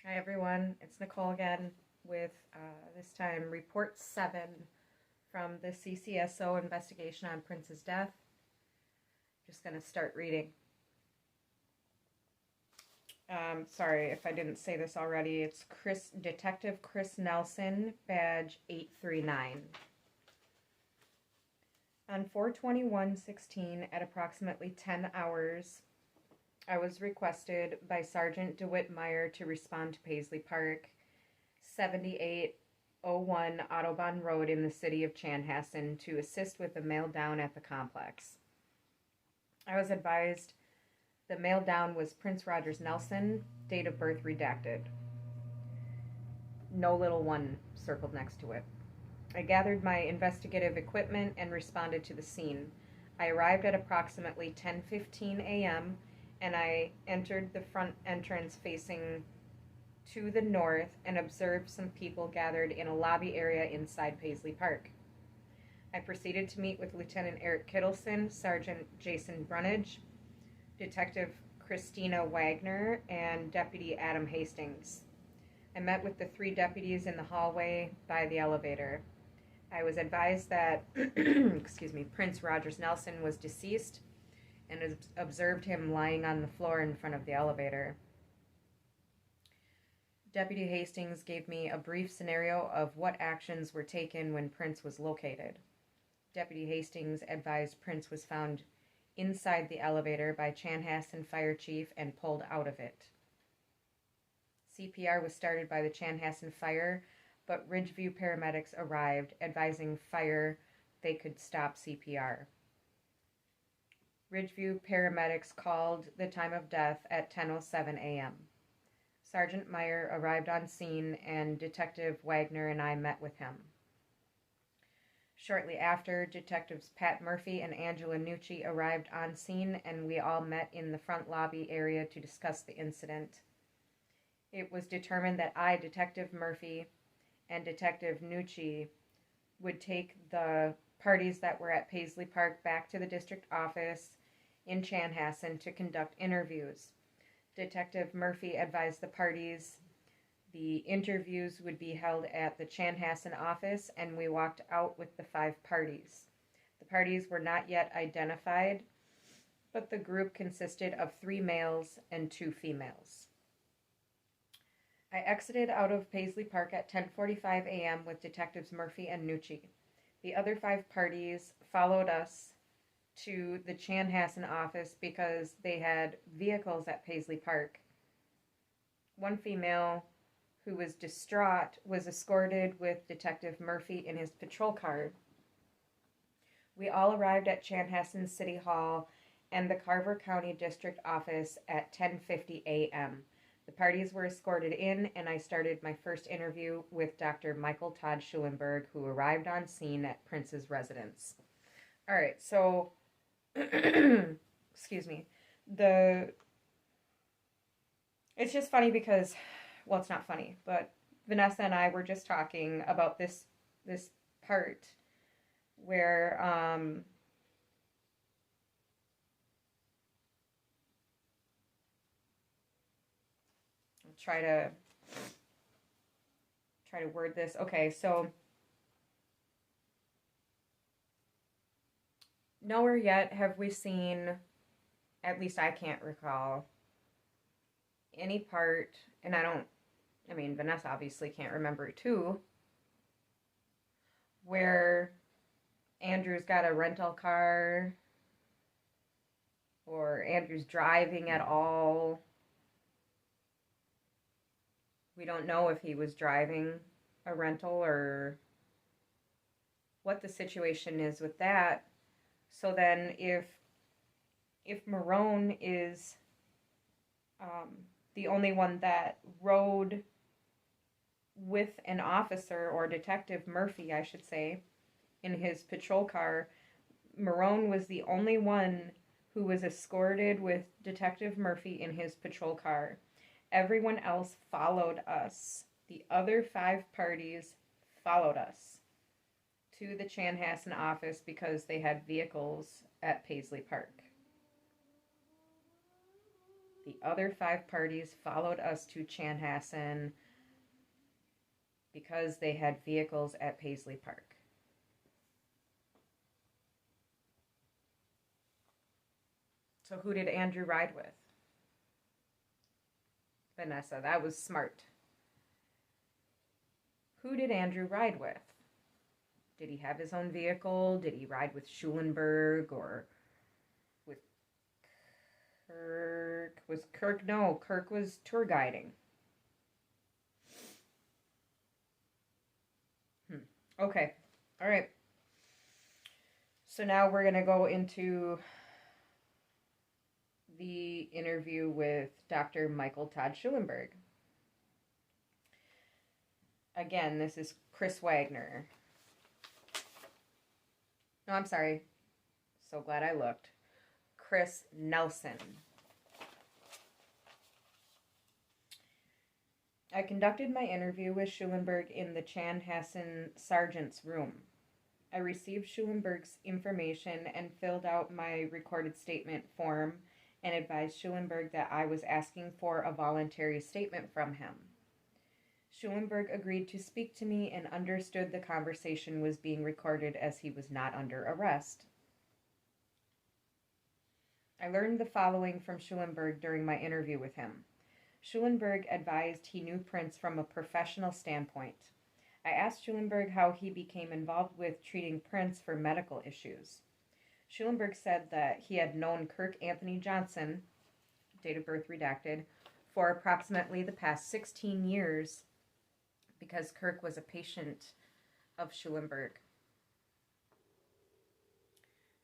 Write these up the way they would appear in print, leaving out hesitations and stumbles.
Hi everyone, it's Nicole again with this time Report 7 from the CCSO investigation on Prince's death. Just going to start reading. Sorry if I didn't say this already. It's Detective Chris Nelson, badge 839. On 4/21/16 at approximately 10 hours, I was requested by Sergeant DeWitt Meyer to respond to Paisley Park, 7801 Audubon Road in the city of Chanhassen, to assist with the mail down at the complex. I was advised the mail down was Prince Rogers Nelson, date of birth redacted. No little one circled next to it. I gathered my investigative equipment and responded to the scene. I arrived at approximately 10:15 a.m. and I entered the front entrance facing to the north and observed some people gathered in a lobby area inside Paisley Park. I proceeded to meet with Lieutenant Eric Kittleson, Sergeant Jason Brunage, Detective Christina Wagner, and Deputy Adam Hastings. I met with the three deputies in the hallway by the elevator. I was advised that Prince Rogers Nelson was deceased and observed him lying on the floor in front of the elevator. Deputy Hastings gave me a brief scenario of what actions were taken when Prince was located. Deputy Hastings advised Prince was found inside the elevator by Chanhassen Fire Chief and pulled out of it. CPR was started by the Chanhassen Fire, but Ridgeview paramedics arrived, advising fire they could stop CPR. Ridgeview paramedics called the time of death at 10:07 a.m. Sergeant Meyer arrived on scene and Detective Wagner and I met with him. Shortly after, Detectives Pat Murphy and Angela Nucci arrived on scene and we all met in the front lobby area to discuss the incident. It was determined that I, Detective Murphy, and Detective Nucci would take the parties that were at Paisley Park back to the district office in Chanhassen to conduct interviews. Detective Murphy advised the parties the interviews would be held at the Chanhassen office, and we walked out with the 5 parties. The parties were not yet identified, but the group consisted of 3 males and 2 females. I exited out of Paisley Park at 10:45 a.m. with Detectives Murphy and Nucci. The other 5 parties followed us to the Chanhassen office because they had vehicles at Paisley Park. One female, who was distraught, was escorted with Detective Murphy in his patrol car. We all arrived at Chanhassen City Hall and the Carver County District Office at 10:50 a.m. The parties were escorted in, and I started my first interview with Dr. Michael Todd Schulenberg, who arrived on scene at Prince's residence. All right, so, excuse me, it's just funny because, well, it's not funny, but Vanessa and I were just talking about this part where, try to word this. Okay, so nowhere yet have we seen, at least I can't recall, any part, and Vanessa obviously can't remember it too, where Andrew's got a rental car or Andrew's driving at all. We don't know if he was driving a rental or what the situation is with that. So then if Marone is the only one that rode with an officer, or Detective Murphy, I should say, in his patrol car, Marone was the only one who was escorted with Detective Murphy in his patrol car. Everyone else followed us. The other 5 parties followed us to the Chanhassen office because they had vehicles at Paisley Park. The other 5 parties followed us to Chanhassen because they had vehicles at Paisley Park. So who did Andrew ride with? Vanessa, that was smart. Who did Andrew ride with? Did he have his own vehicle? Did he ride with Schulenberg or with Kirk? Was Kirk? No, Kirk was tour guiding. Okay, all right. So now we're going to go into the interview with Dr. Michael Todd Schulenberg. Again, this is Chris Wagner. No, I'm sorry. So glad I looked. Chris Nelson. I conducted my interview with Schulenberg in the Chanhassen sergeant's room. I received Schulenberg's information and filled out my recorded statement form and advised Schulenberg that I was asking for a voluntary statement from him. Schulenberg agreed to speak to me and understood the conversation was being recorded as he was not under arrest. I learned the following from Schulenberg during my interview with him. Schulenberg advised he knew Prince from a professional standpoint. I asked Schulenberg how he became involved with treating Prince for medical issues. Schulenberg said that he had known Kirk Anthony Johnson, date of birth redacted, for approximately the past 16 years because Kirk was a patient of Schulenberg.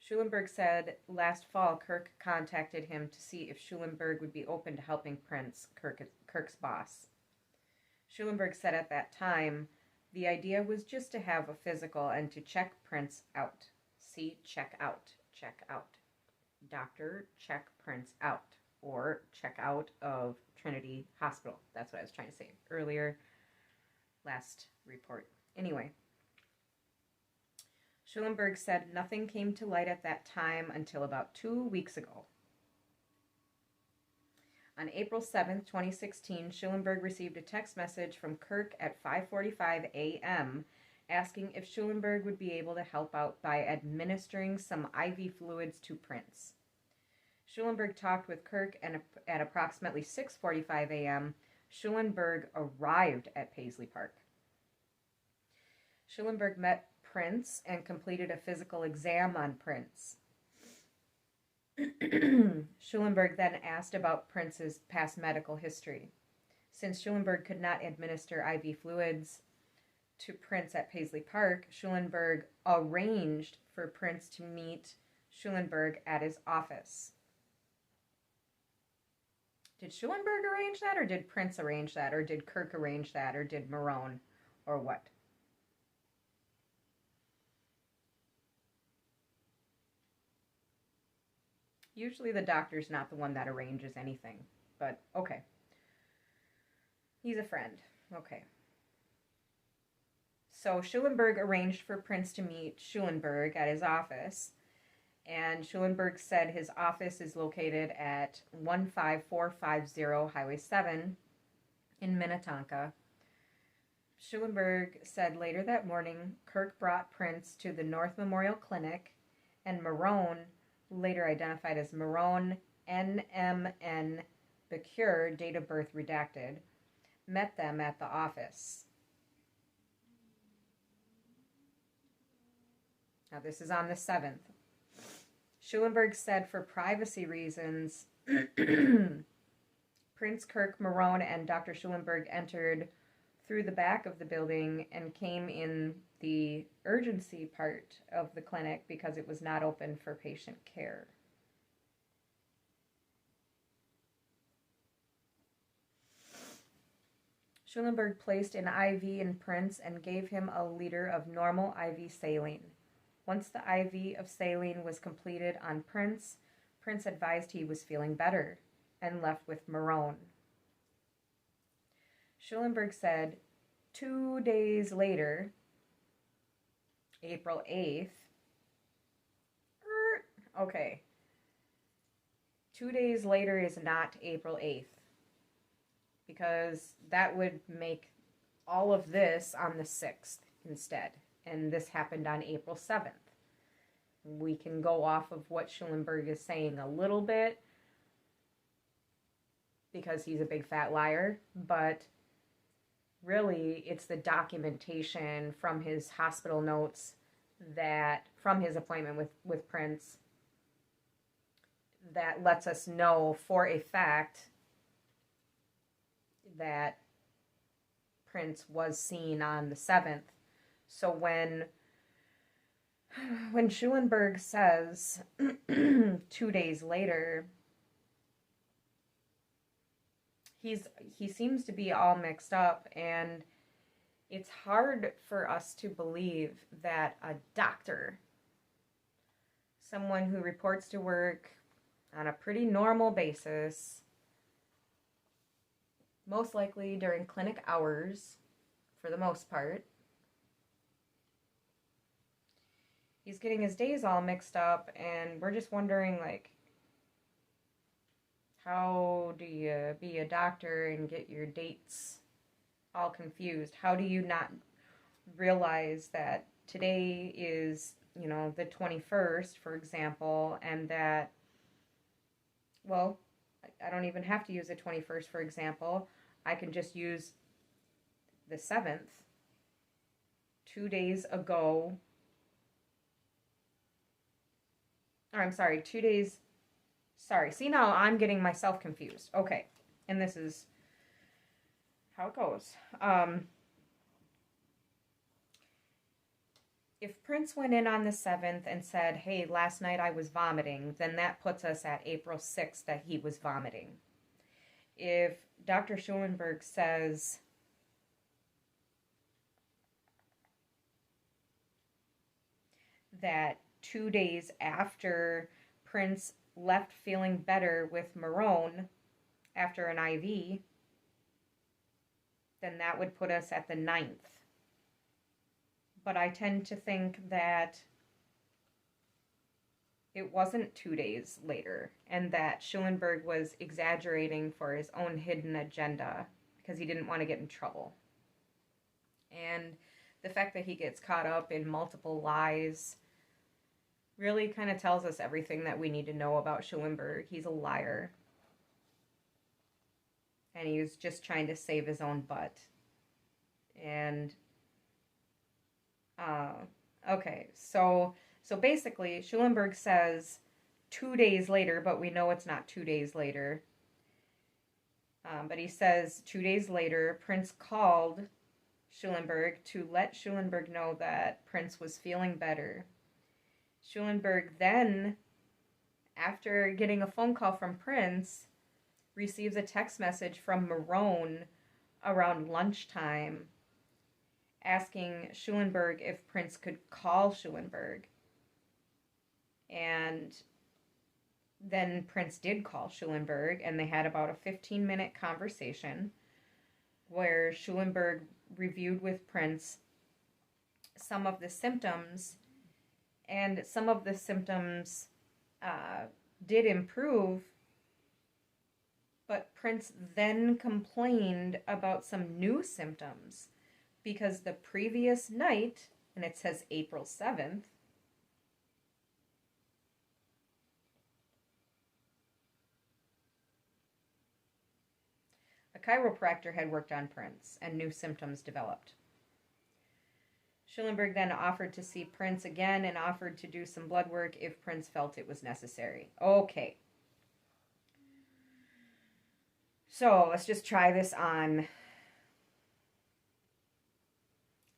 Schulenberg said last fall Kirk contacted him to see if Schulenberg would be open to helping Prince, Kirk's boss. Schulenberg said at that time, the idea was just to have a physical and to check Prince out. See, check out. Doctor, check Prince out. Or check out of Trinity Hospital. That's what I was trying to say earlier, last report. Anyway, Schulenberg said nothing came to light at that time until about 2 weeks ago. On April 7th, 2016, Schulenberg received a text message from Kirk at 5:45 a.m. asking if Schulenberg would be able to help out by administering some IV fluids to Prince. Schulenberg talked with Kirk, and at approximately 6:45 a.m., Schulenberg arrived at Paisley Park. Schulenberg met Prince and completed a physical exam on Prince. Schulenberg then asked about Prince's past medical history. Since Schulenberg could not administer IV fluids to Prince at Paisley Park, Schulenberg arranged for Prince to meet Schulenberg at his office. Did Schulenberg arrange that, or did Prince arrange that, or did Kirk arrange that, or did Marone, or what? Usually the doctor's not the one that arranges anything, but okay. He's a friend. Okay. So Schulenberg arranged for Prince to meet Schulenberg at his office, and Schulenberg said his office is located at 15450 Highway 7 in Minnetonka. Schulenberg said later that morning, Kirk brought Prince to the North Memorial Clinic, and Marone, later identified as Marone NMN Becure, date of birth redacted, met them at the office. Now this is on the 7th. Schulenberg said for privacy reasons, Prince, Kirk, Marone, and Dr. Schulenberg entered through the back of the building and came in the urgency part of the clinic because it was not open for patient care. Schulenberg placed an IV in Prince and gave him a liter of normal IV saline. Once the IV of saline was completed on Prince, Prince advised he was feeling better and left with Marone. Schulenberg said 2 days later, April 8th, 2 2 days later is not April 8th, because that would make all of this on the 6th instead. And this happened on April 7th. We can go off of what Schulenberg is saying a little bit, because he's a big fat liar, but really it's the documentation from his hospital notes, that from his appointment with Prince, that lets us know for a fact that Prince was seen on the 7th. So when Schulenberg says 2 days later, he seems to be all mixed up, and it's hard for us to believe that a doctor, someone who reports to work on a pretty normal basis, most likely during clinic hours for the most part, he's getting his days all mixed up, and we're just wondering, like, how do you be a doctor and get your dates all confused? How do you not realize that today is, the 21st, for example, and that, well, I don't even have to use the 21st, for example. I can just use the 7th, 2 days ago. Or I'm sorry, 2 days. Sorry, see, now I'm getting myself confused. Okay, and this is how it goes. If Prince went in on the 7th and said, hey, last night I was vomiting, then that puts us at April 6th that he was vomiting. If Dr. Schulenberg says that 2 days after Prince left feeling better with Marone after an IV, then that would put us at the 9th. But I tend to think that it wasn't 2 days later, and that Schulenberg was exaggerating for his own hidden agenda because he didn't want to get in trouble. And the fact that he gets caught up in multiple lies really kind of tells us everything that we need to know about Schulenberg. He's a liar. And he was just trying to save his own butt. And, okay, so basically, Schulenberg says 2 days later, but we know it's not 2 days later. But he says 2 days later, Prince called Schulenberg to let Schulenberg know that Prince was feeling better. Schulenberg then, after getting a phone call from Prince, receives a text message from Marone around lunchtime asking Schulenberg if Prince could call Schulenberg. And then Prince did call Schulenberg, and they had about a 15-minute conversation where Schulenberg reviewed with Prince some of the symptoms, and some of the symptoms did improve, but Prince then complained about some new symptoms because the previous night, and it says April 7th, a chiropractor had worked on Prince and new symptoms developed. Schulenberg then offered to see Prince again and offered to do some blood work if Prince felt it was necessary. Okay. So let's just try this on.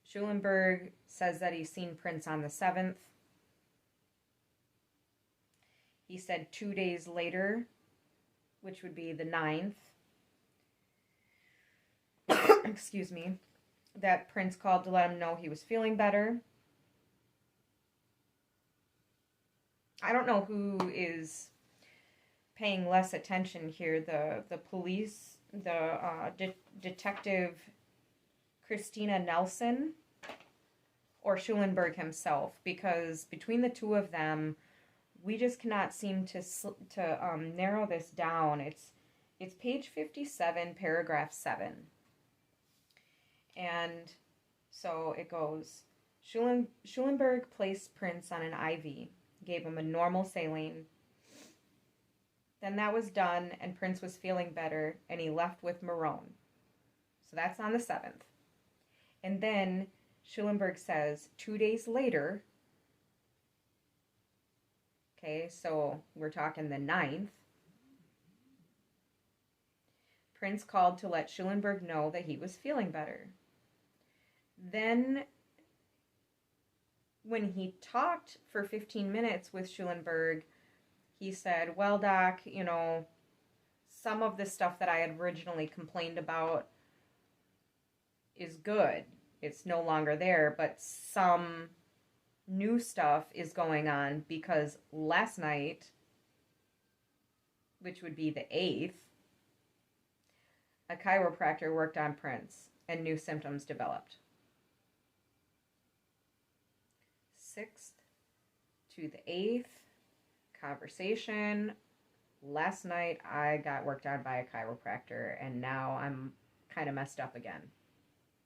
Schulenberg says that he's seen Prince on the 7th. He said 2 days later, which would be the 9th. Excuse me. That Prince called to let him know he was feeling better. I don't know who is paying less attention here, the police, Detective Christina Nelson, or Schulenberg himself, because between the two of them, we just cannot seem to narrow this down. It's page 57, paragraph 7. And so it goes, Schulenberg placed Prince on an IV, gave him a normal saline. Then that was done, and Prince was feeling better, and he left with Marone. So that's on the 7th. And then Schulenberg says 2 days later, okay, so we're talking the 9th, Prince called to let Schulenberg know that he was feeling better. Then, when he talked for 15 minutes with Schulenberg, he said, well, Doc, some of the stuff that I had originally complained about is good. It's no longer there, but some new stuff is going on because last night, which would be the 8th, a chiropractor worked on Prince and new symptoms developed. 6th to the 8th, conversation. Last night I got worked on by a chiropractor and now I'm kind of messed up again,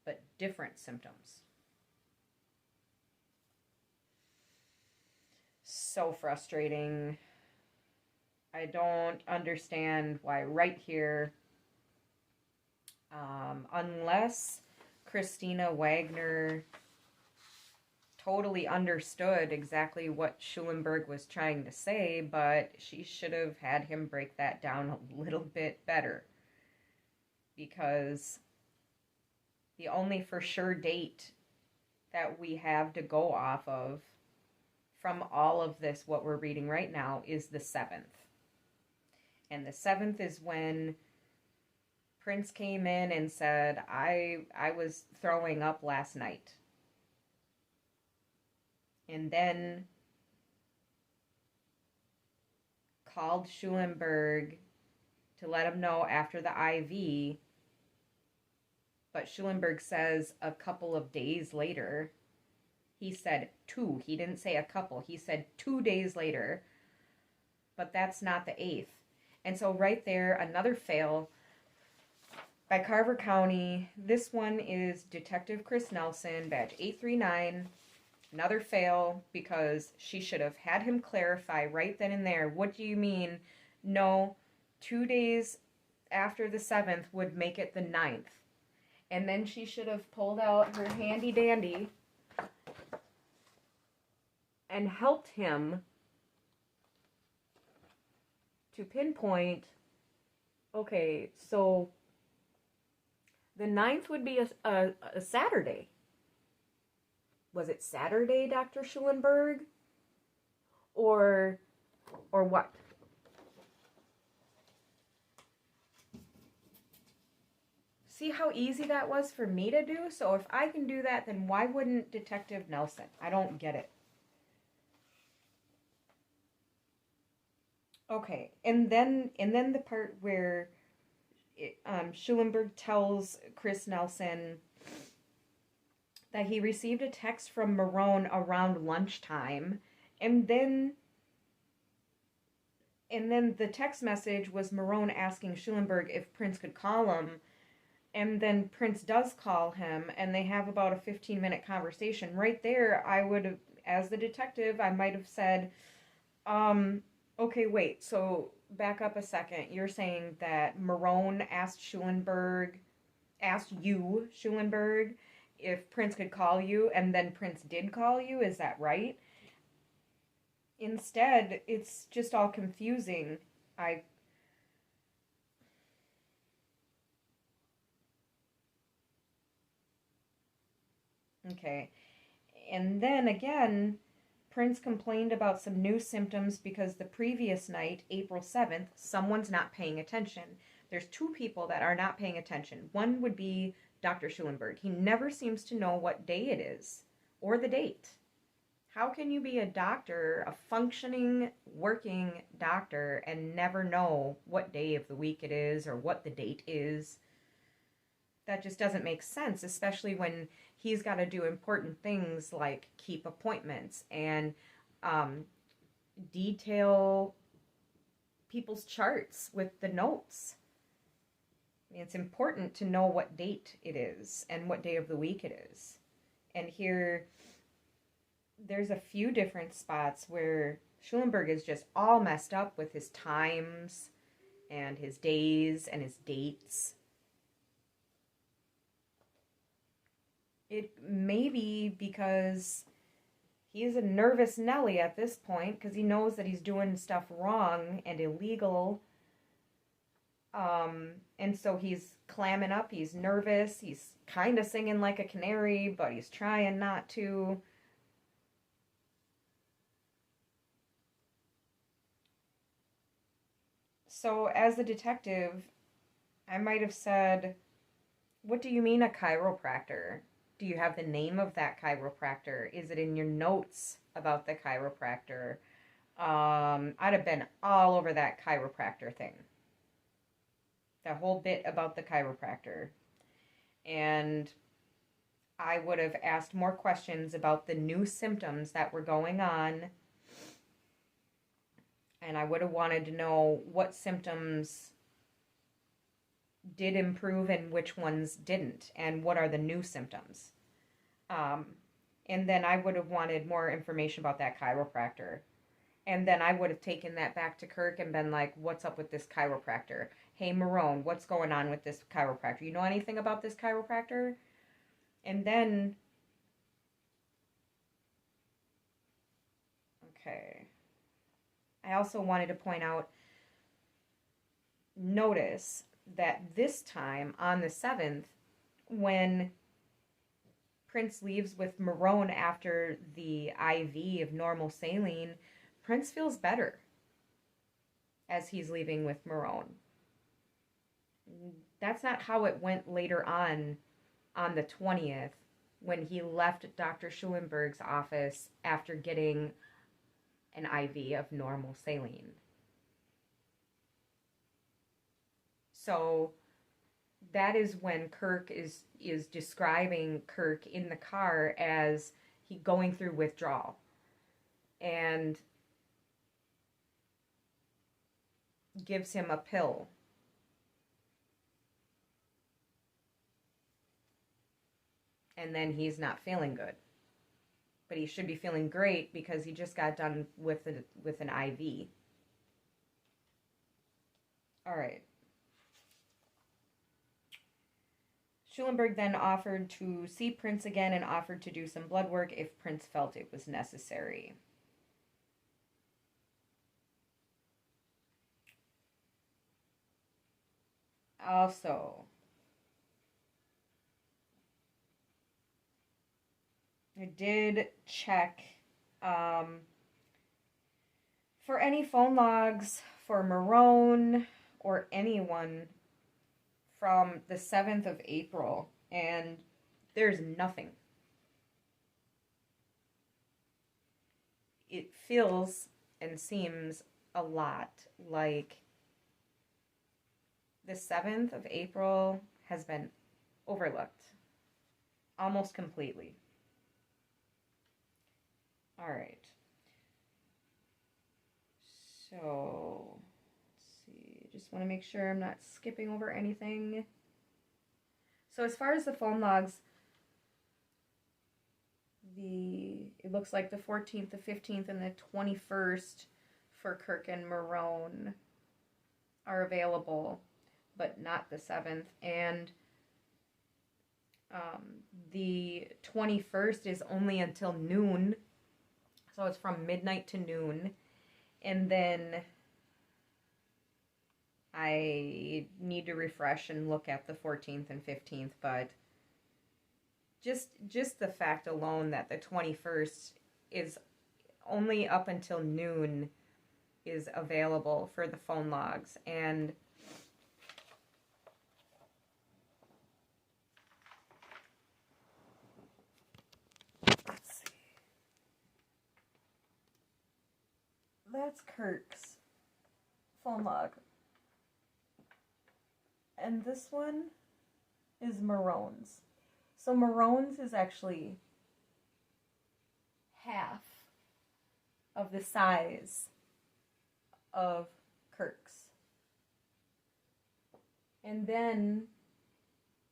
but different symptoms. So frustrating. I don't understand why right here, unless Christina Wagner totally understood exactly what Schulenberg was trying to say, but she should have had him break that down a little bit better. Because the only for sure date that we have to go off of from all of this, what we're reading right now, is the 7th. And the 7th is when Prince came in and said, I was throwing up last night. And then called Schulenberg to let him know after the IV. But Schulenberg says a couple of days later. He said 2. He didn't say a couple. He said 2 days later. But that's not the 8th. And so right there, another fail by Carver County. This one is Detective Chris Nelson, badge 839. Another fail because she should have had him clarify right then and there. What do you mean? No, 2 days after the 7th would make it the 9th. And then she should have pulled out her handy dandy and helped him to pinpoint, okay, so the 9th would be a Saturday. Was it Saturday, Dr. Schulenberg? Or what? See how easy that was for me to do? So if I can do that, then why wouldn't Detective Nelson? I don't get it. Okay, and then the part where Schulenberg tells Chris Nelson that he received a text from Marone around lunchtime, and then the text message was Marone asking Schulenberg if Prince could call him, and then Prince does call him, and they have about a 15-minute conversation. Right there, I would have, as the detective, I might have said, okay, wait, so back up a second. You're saying that Marone asked you, Schulenberg, if Prince could call you, and then Prince did call you, is that right? Instead, it's just all confusing. Okay. And then again, Prince complained about some new symptoms because the previous night, April 7th, someone's not paying attention. There's 2 people that are not paying attention. One would be Dr. Schulenberg. He never seems to know what day it is or the date. How can you be a doctor, a functioning, working doctor, and never know what day of the week it is or what the date is? That just doesn't make sense, especially when he's got to do important things like keep appointments and detail people's charts with the notes. It's important to know what date it is and what day of the week it is. And here, there's a few different spots where Schulenberg is just all messed up with his times and his days and his dates. It may be because he is a nervous Nelly at this point because he knows that he's doing stuff wrong and illegal. And so he's clamming up, he's nervous, he's kind of singing like a canary, but he's trying not to. So as a detective, I might have said, what do you mean a chiropractor? Do you have the name of that chiropractor? Is it in your notes about the chiropractor? I'd have been all over that chiropractor thing. The whole bit about the chiropractor. And I would have asked more questions about the new symptoms that were going on. And I would have wanted to know what symptoms did improve and which ones didn't, and what are the new symptoms. And then I would have wanted more information about that chiropractor. And then I would have taken that back to Kirk and been like, what's up with this chiropractor? Hey, Marone, what's going on with this chiropractor? You know anything about this chiropractor? And then, okay. I also wanted to point out, notice that this time on the 7th, when Prince leaves with Marone after the IV of normal saline, Prince feels better as he's leaving with Marone. That's not how it went later on the 20th, when he left Dr. Schulenberg's office after getting an IV of normal saline. So that is when Kirk is describing Kirk in the car as he going through withdrawal. And gives him a pill. And then he's not feeling good. But he should be feeling great because he just got done with an IV. All right. Schulenberg then offered to see Prince again and offered to do some blood work if Prince felt it was necessary. Also, I did check for any phone logs for Marone or anyone from the 7th of April, and there's nothing. It feels and seems a lot like the 7th of April has been overlooked almost completely. All right. So, let's see. Just want to make sure I'm not skipping over anything. So as far as the phone logs, it looks like the 14th, the 15th, and the 21st for Kirk and Marone are available, but not the 7th. And the 21st is only until noon. So it's from midnight to noon. And then I need to refresh and look at the 14th and 15th, but just the fact alone that the 21st is only up until noon is available for the phone logs. And let's see. That's Kirk's phone log. And this one is Marone's. So Marone's is actually half of the size of Kirk's. And then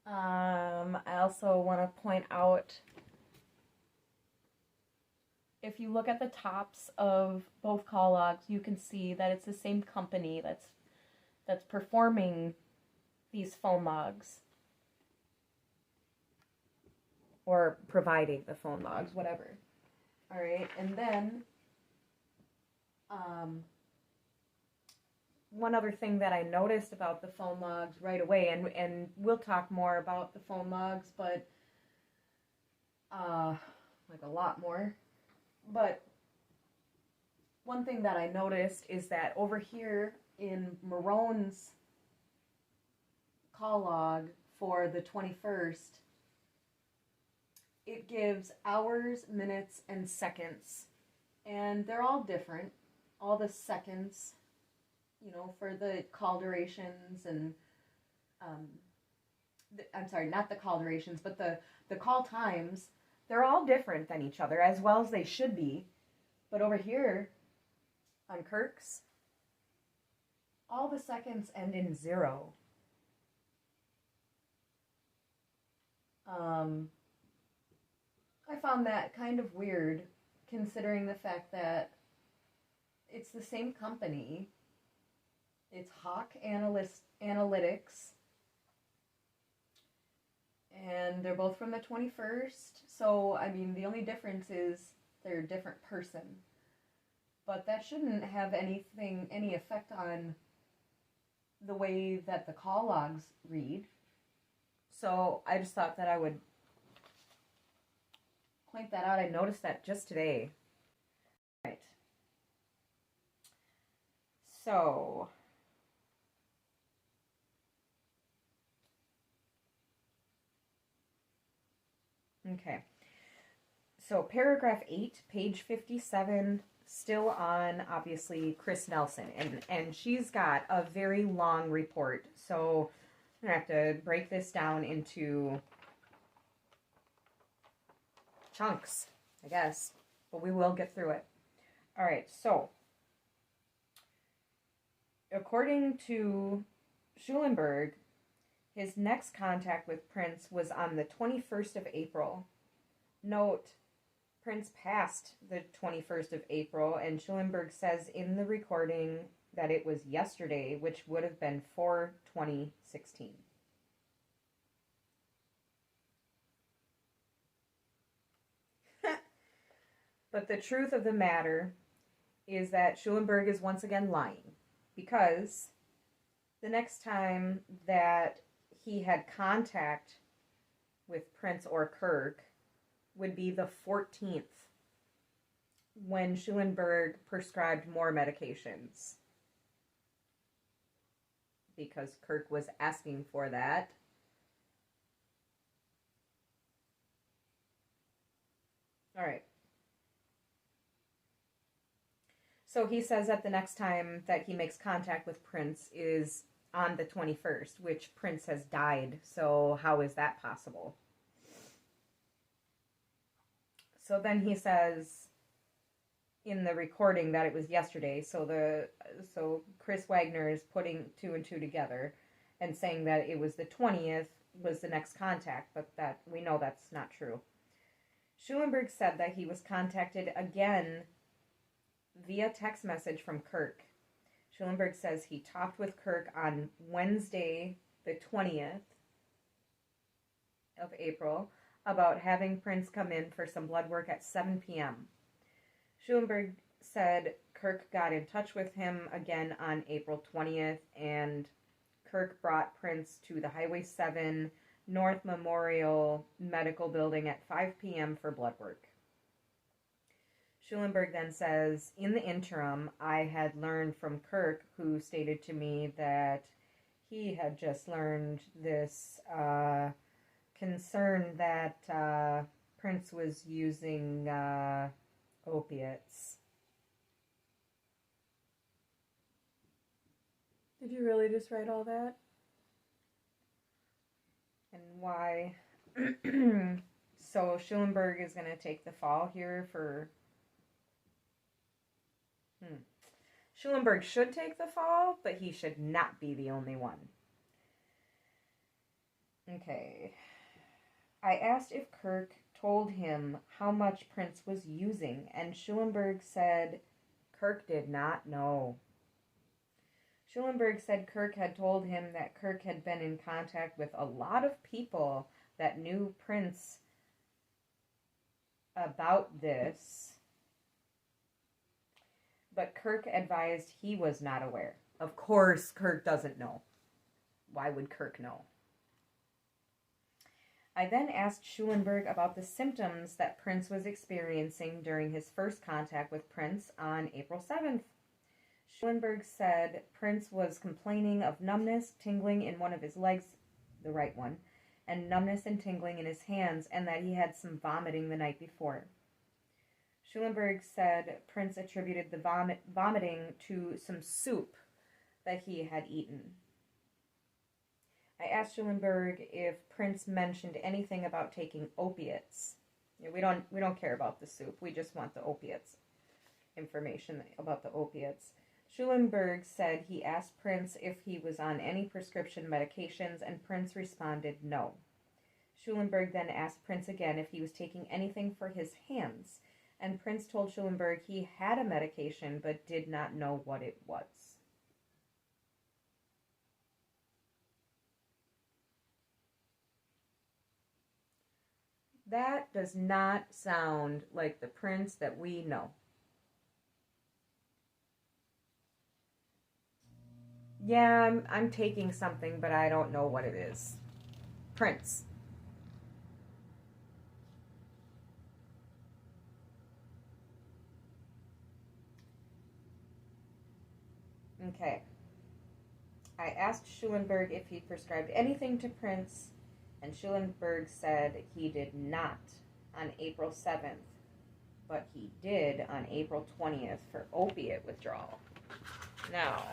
I also want to point out, if you look at the tops of both call logs, you can see that it's the same company that's performing these phone logs, or providing the phone logs, whatever. All right, and then one other thing that I noticed about the phone logs right away, and we'll talk more about the phone logs, but like a lot more. But one thing that I noticed is that over here in Marone's call log for the 21st, it gives hours, minutes, and seconds. And they're all different. All the seconds, you know, for the call durations and, I'm sorry, not the call durations, but the call times, they're all different than each other, as well as they should be. But over here, on Kirk's, all the seconds end in 0. I found that kind of weird, considering the fact that it's the same company. It's Hawk Analytics. And they're both from the 21st. So, I mean, the only difference is they're a different person. But that shouldn't have any effect on the way that the call logs read. So I just thought that I would point that out. I noticed that just today. Right. So okay. So paragraph 8, page 57, still on, obviously, Chris Nelson. And she's got a very long report. So I'm going to have to break this down into chunks, I guess. But we will get through it. All right, so according to Schulenberg, his next contact with Prince was on the 21st of April. Note, Prince passed the 21st of April, and Schulenberg says in the recording that it was yesterday, which would have been 4/20/16. But the truth of the matter is that Schulenberg is once again lying, because the next time that he had contact with Prince or Kirk would be the 14th, when Schulenberg prescribed more medications, because Kirk was asking for that. All right. So he says that the next time that he makes contact with Prince is on the 21st, which Prince has died. So how is that possible? So then he says in the recording that it was yesterday. So Chris Wagner is putting 2 and 2 together and saying that it was the 20th was the next contact, but that we know that's not true. Schulenberg said that he was contacted again via text message from Kirk. Schulenberg says he talked with Kirk on Wednesday, the 20th of April, about having Prince come in for some blood work at 7 p.m. Schulenberg said Kirk got in touch with him again on April 20th, and Kirk brought Prince to the Highway 7 North Memorial Medical Building at 5 p.m. for blood work. Schulenberg then says, in the interim, I had learned from Kirk, who stated to me that he had just learned this concern that Prince was using opiates. Did you really just write all that? And why? So Schulenberg is going to take the fall here for Schulenberg should take the fall, but he should not be the only one. Okay. I asked if Kirk told him how much Prince was using, and Schulenberg said Kirk did not know. Schulenberg said Kirk had told him that Kirk had been in contact with a lot of people that knew Prince about this, but Kirk advised he was not aware. Of course, Kirk doesn't know. Why would Kirk know? I then asked Schulenberg about the symptoms that Prince was experiencing during his first contact with Prince on April 7th. Schulenberg said Prince was complaining of numbness, tingling in one of his legs, the right one, and numbness and tingling in his hands, and that he had some vomiting the night before. Schulenberg said Prince attributed the vomiting to some soup that he had eaten. I asked Schulenberg if Prince mentioned anything about taking opiates. We don't care about the soup. We just want the opiates. Information about the opiates. Schulenberg said he asked Prince if he was on any prescription medications, and Prince responded no. Schulenberg then asked Prince again if he was taking anything for his hands, and Prince told Schulenberg he had a medication but did not know what it was. That does not sound like the Prince that we know. Yeah, I'm taking something, but I don't know what it is. Prince. Okay. I asked Schulenberg if he prescribed anything to Prince, and Schulenberg said he did not on April 7th, but he did on April 20th for opiate withdrawal. Now,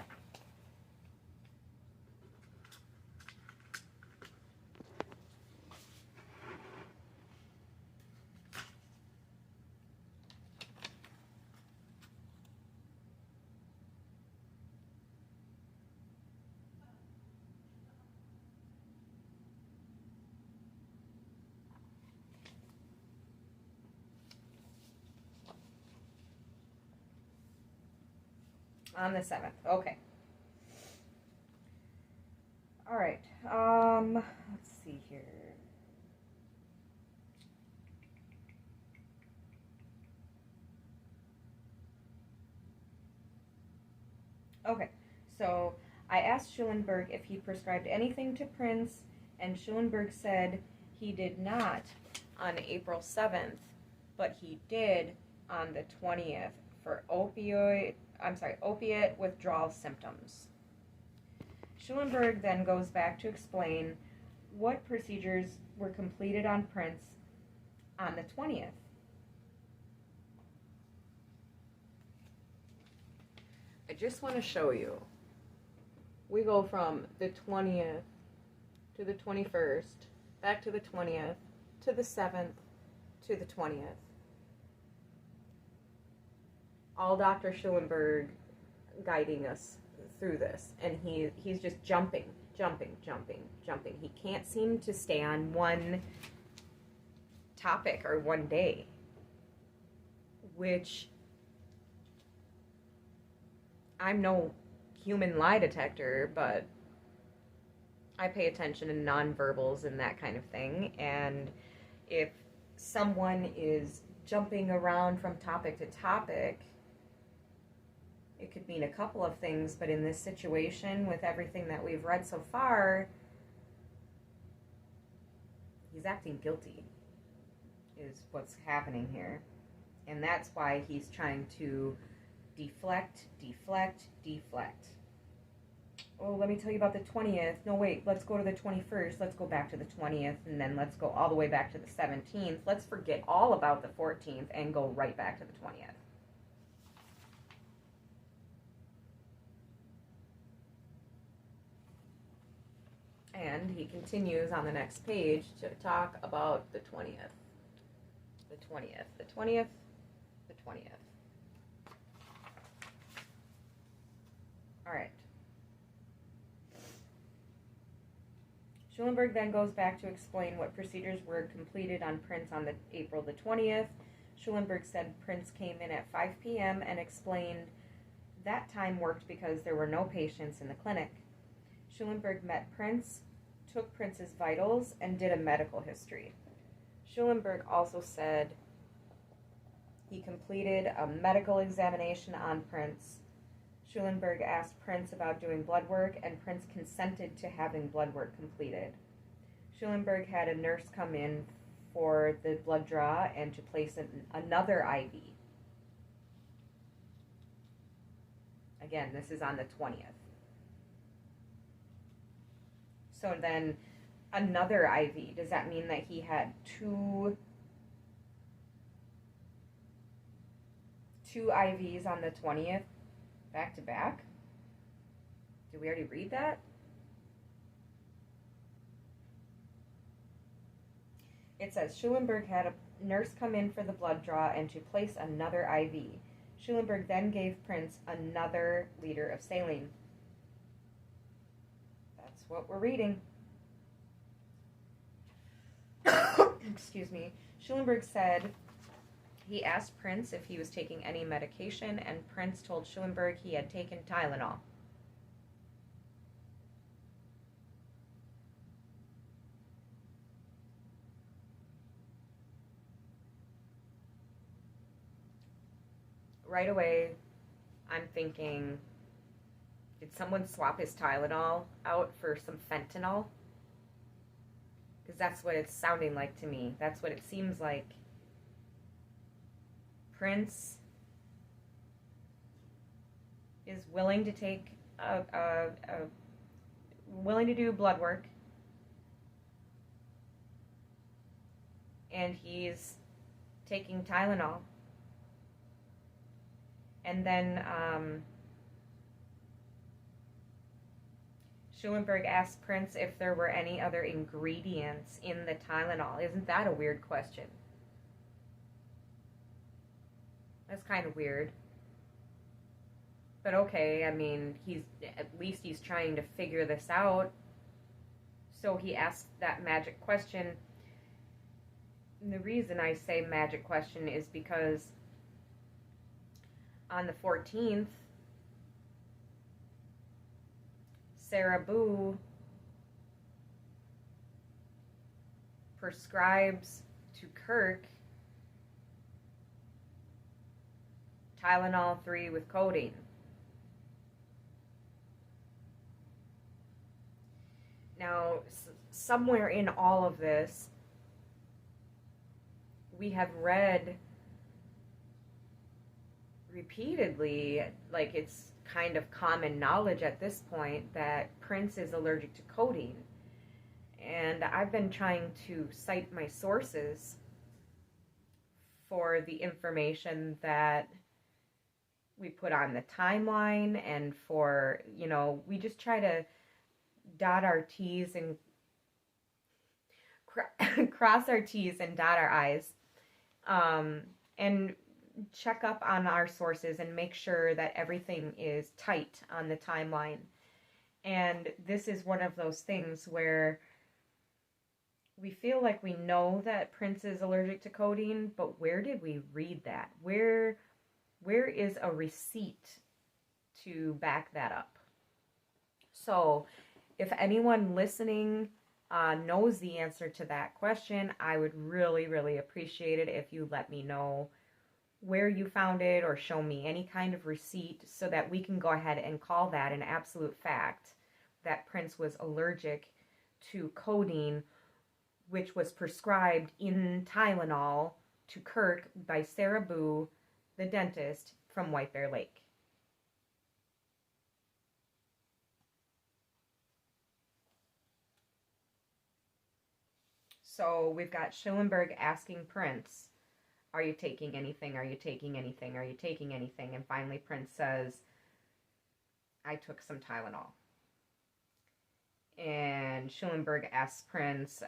on the 7th. Okay. All right. Let's see here. Okay. So I asked Schulenberg if he prescribed anything to Prince, and Schulenberg said he did not on April 7th, but he did on the 20th for opiate withdrawal symptoms. Schulenberg then goes back to explain what procedures were completed on Prince on the 20th. I just want to show you. We go from the 20th to the 21st, back to the 20th, to the 7th, to the 20th. All Dr. Schulenberg guiding us through this, and he's just jumping. He can't seem to stay on one topic or one day, which I'm no human lie detector, but I pay attention to nonverbals and that kind of thing, and if someone is jumping around from topic to topic, it could mean a couple of things, but in this situation, with everything that we've read so far, he's acting guilty, is what's happening here. And that's why he's trying to deflect. Oh, let me tell you about the 20th. No, wait, let's go to the 21st. Let's go back to the 20th, and then let's go all the way back to the 17th. Let's forget all about the 14th and go right back to the 20th. And he continues on the next page to talk about the 20th. The 20th. All right. Schulenberg then goes back to explain what procedures were completed on Prince on April the 20th. Schulenberg said Prince came in at 5 p.m. and explained that time worked because there were no patients in the clinic. Schulenberg met Prince, took Prince's vitals, and did a medical history. Schulenberg also said he completed a medical examination on Prince. Schulenberg asked Prince about doing blood work, and Prince consented to having blood work completed. Schulenberg had a nurse come in for the blood draw and to place another IV. Again, this is on the 20th. So then another IV, does that mean that he had two IVs on the 20th back to back? Did we already read that? It says Schulenberg had a nurse come in for the blood draw and to place another IV. Schulenberg then gave Prince another liter of saline. That's what we're reading. Excuse me. Schulenberg said he asked Prince if he was taking any medication, and Prince told Schulenberg he had taken Tylenol. Right away, I'm thinking, did someone swap his Tylenol out for some fentanyl? Because that's what it's sounding like to me. That's what it seems like. Prince is willing to take willing to do blood work, and he's taking Tylenol. And then Schulenberg asked Prince if there were any other ingredients in the Tylenol. Isn't that a weird question? That's kind of weird. But okay, I mean, at least he's trying to figure this out. So he asked that magic question. And the reason I say magic question is because on the 14th, Sarah Boo prescribes to Kirk Tylenol 3 with codeine. Now, somewhere in all of this, we have read repeatedly, like it's kind of common knowledge at this point, that Prince is allergic to codeine. And I've been trying to cite my sources for the information that we put on the timeline, and for, we just try to dot our T's and cross our T's and dot our I's, and check up on our sources and make sure that everything is tight on the timeline. And this is one of those things where we feel like we know that Prince is allergic to codeine, but where did we read that? Where is a receipt to back that up? So if anyone listening knows the answer to that question, I would really, really appreciate it if you let me know where you found it, or show me any kind of receipt so that we can go ahead and call that an absolute fact, that Prince was allergic to codeine, which was prescribed in Tylenol to Kirk by Sarah Boo, the dentist from White Bear Lake. So we've got Schulenberg asking Prince, are you taking anything? Are you taking anything? Are you taking anything? And finally Prince says, I took some Tylenol. And Schulenberg asks Prince,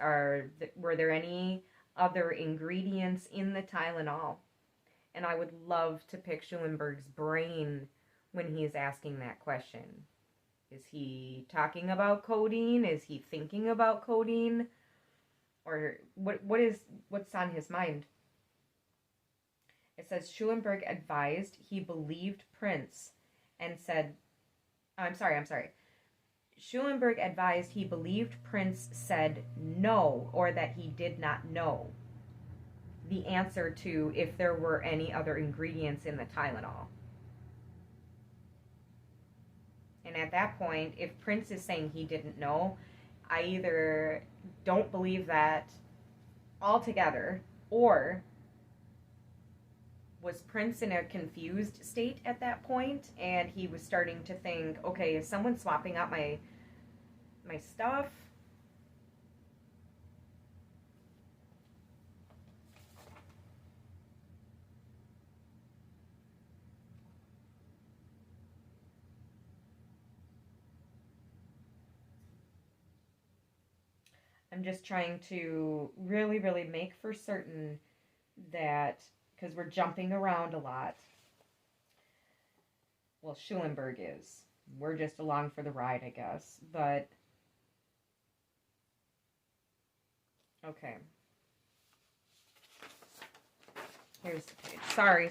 were there any other ingredients in the Tylenol? And I would love to pick Schulenberg's brain when he's asking that question? Is he talking about codeine? Is he thinking about codeine? Or what's on his mind? It says Schulenberg advised he believed Prince and said, I'm sorry. Schulenberg advised he believed Prince said no, or that he did not know the answer to if there were any other ingredients in the Tylenol. And at that point, if Prince is saying he didn't know, I either don't believe that altogether, or was Prince in a confused state at that point, and he was starting to think, okay, is someone swapping out my stuff? I'm just trying to really, really make for certain that, because we're jumping around a lot. Well, Schulenberg is. We're just along for the ride, I guess. But, okay. Here's the page. Sorry.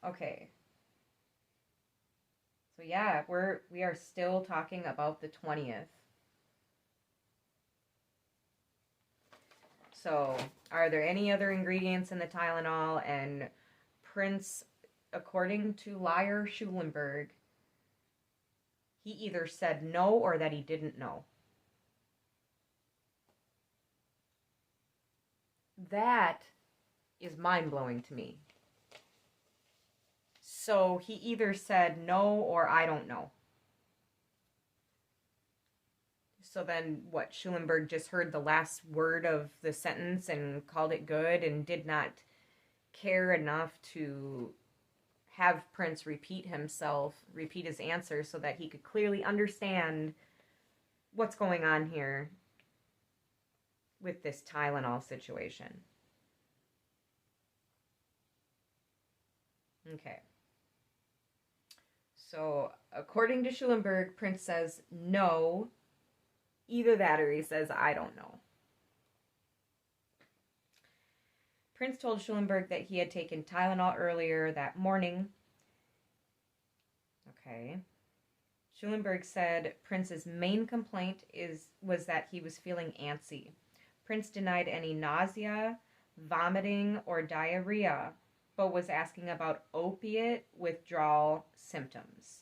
Okay. So yeah, we are still talking about the 20th. So, are there any other ingredients in the Tylenol? And Prince, according to liar Schulenberg, he either said no or that he didn't know. That is mind-blowing to me. So, he either said no or I don't know. So then, what, Schulenberg just heard the last word of the sentence and called it good and did not care enough to have Prince repeat his answer so that he could clearly understand what's going on here with this Tylenol situation. Okay. So, according to Schulenberg, Prince says no. Either that or he says, I don't know. Prince told Schulenberg that he had taken Tylenol earlier that morning. Okay. Schulenberg said Prince's main complaint was that he was feeling antsy. Prince denied any nausea, vomiting, or diarrhea, but was asking about opiate withdrawal symptoms.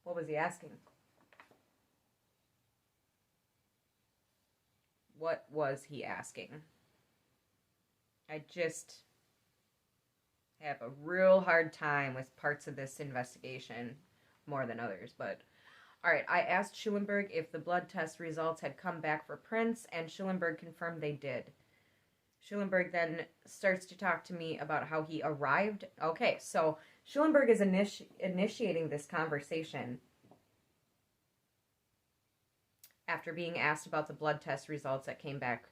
What was he asking? What was he asking? I just have a real hard time with parts of this investigation more than others. But, all right, I asked Schulenberg if the blood test results had come back for Prince, and Schulenberg confirmed they did. Schulenberg then starts to talk to me about how he arrived. Okay, so Schulenberg is initiating this conversation after being asked about the blood test results that came back.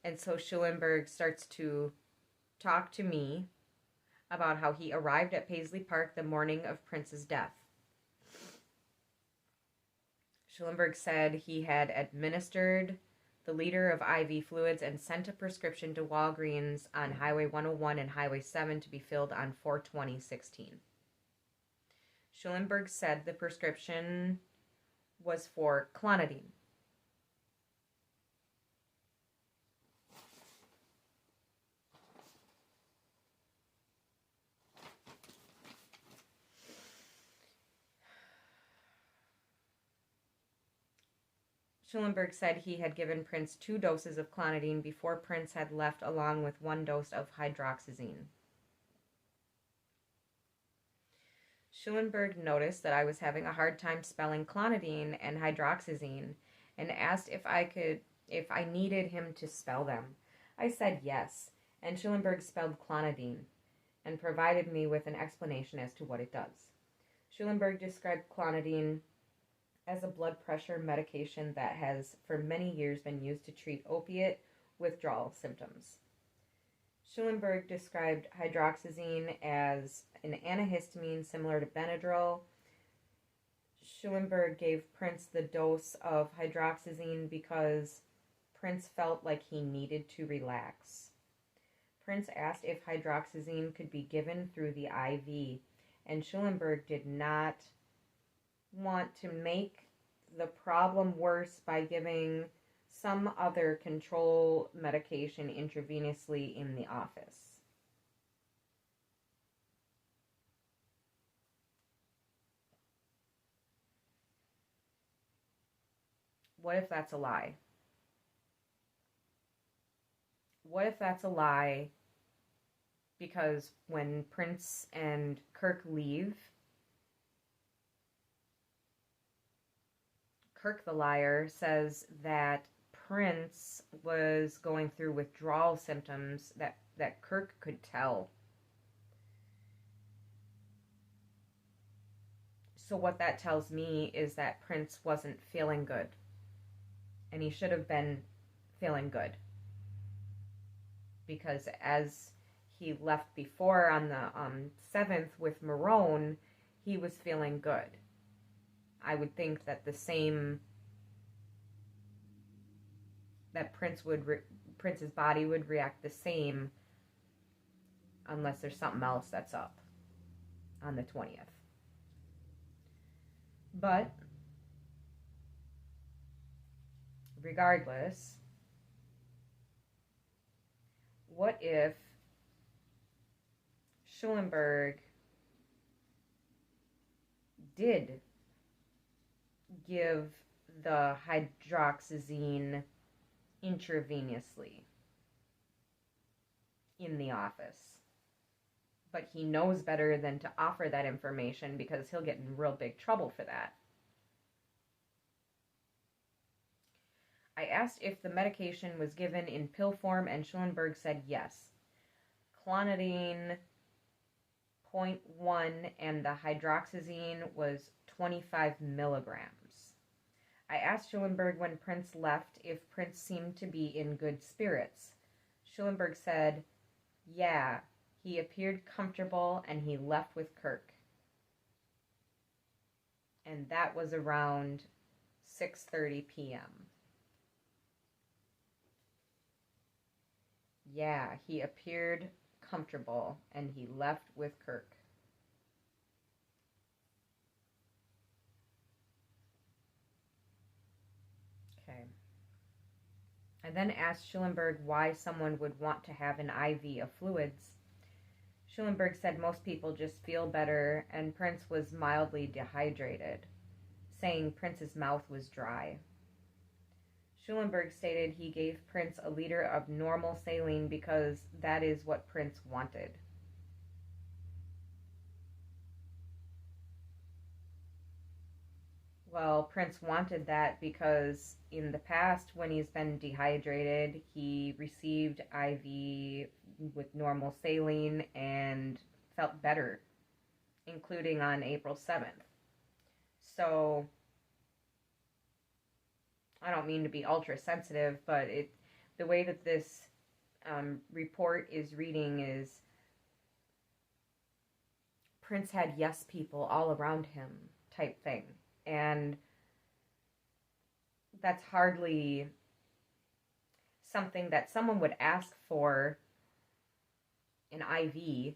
And so Schulenberg starts to talk to me about how he arrived at Paisley Park the morning of Prince's death. Schulenberg said he had administered the liter of IV fluids and sent a prescription to Walgreens on Highway 101 and Highway 7 to be filled on 4/20/16. Schulenberg said the prescription was for clonidine. Schulenberg said he had given Prince 2 doses of clonidine before Prince had left, along with 1 dose of hydroxyzine. Schulenberg noticed that I was having a hard time spelling clonidine and hydroxyzine and asked if I needed him to spell them. I said yes, and Schulenberg spelled clonidine and provided me with an explanation as to what it does. Schulenberg described clonidine as a blood pressure medication that has for many years been used to treat opiate withdrawal symptoms. Schulenberg described hydroxyzine as an antihistamine similar to Benadryl. Schulenberg gave Prince the dose of hydroxyzine because Prince felt like he needed to relax. Prince asked if hydroxyzine could be given through the IV, and Schulenberg did not want to make the problem worse by giving some other control medication intravenously in the office. What if that's a lie? What if that's a lie because when Prince and Kirk leave, Kirk the liar says that Prince was going through withdrawal symptoms that Kirk could tell. So what that tells me is that Prince wasn't feeling good. And he should have been feeling good. Because as he left before on the 7th with Marone, he was feeling good. I would think that Prince's body would react the same unless there's something else that's up on the 20th. But regardless, what if Schulenberg did give the hydroxyzine intravenously in the office? But he knows better than to offer that information because he'll get in real big trouble for that. I asked if the medication was given in pill form, and Schulenberg said yes. Clonidine 0.1 and the hydroxyzine was 25 milligrams. I asked Schulenberg when Prince left if Prince seemed to be in good spirits. Schulenberg said, yeah, he appeared comfortable and he left with Kirk. And that was around 6:30 p.m. Yeah, he appeared comfortable and he left with Kirk. Okay. I then asked Schulenberg why someone would want to have an IV of fluids. Schulenberg said most people just feel better, and Prince was mildly dehydrated, saying Prince's mouth was dry. Schulenberg stated he gave Prince a liter of normal saline because that is what Prince wanted. Well, Prince wanted that because in the past, when he's been dehydrated, he received IV with normal saline and felt better, including on April 7th. So, I don't mean to be ultra sensitive, but the way that this report is reading is Prince had yes people all around him type thing. And that's hardly something that someone would ask for an IV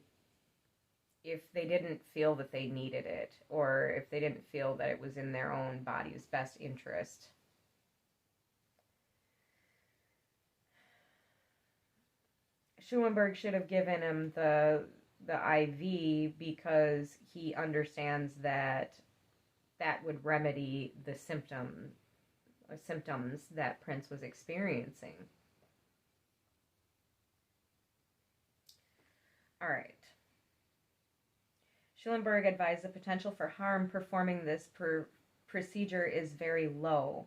if they didn't feel that they needed it, or if they didn't feel that it was in their own body's best interest. Schulenberg should have given him the IV because he understands that would remedy the symptoms that Prince was experiencing. All right. Schulenberg advised the potential for harm performing this procedure is very low.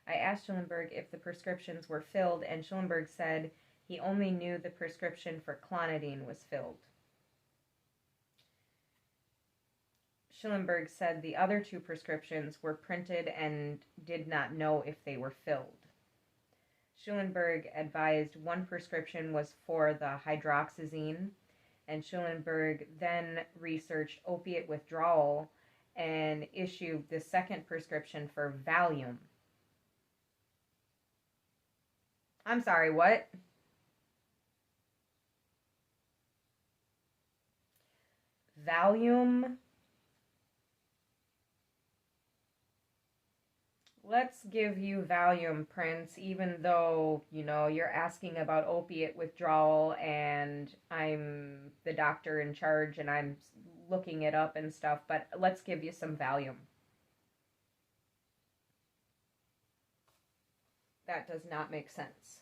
I asked Schulenberg if the prescriptions were filled, and Schulenberg said he only knew the prescription for clonidine was filled. Schulenberg said the other two prescriptions were printed and did not know if they were filled. Schulenberg advised one prescription was for the hydroxyzine, and Schulenberg then researched opiate withdrawal and issued the second prescription for Valium. I'm sorry, what? Valium? Let's give you Valium, Prince, even though, you're asking about opiate withdrawal and I'm the doctor in charge and I'm looking it up and stuff, but let's give you some Valium. That does not make sense.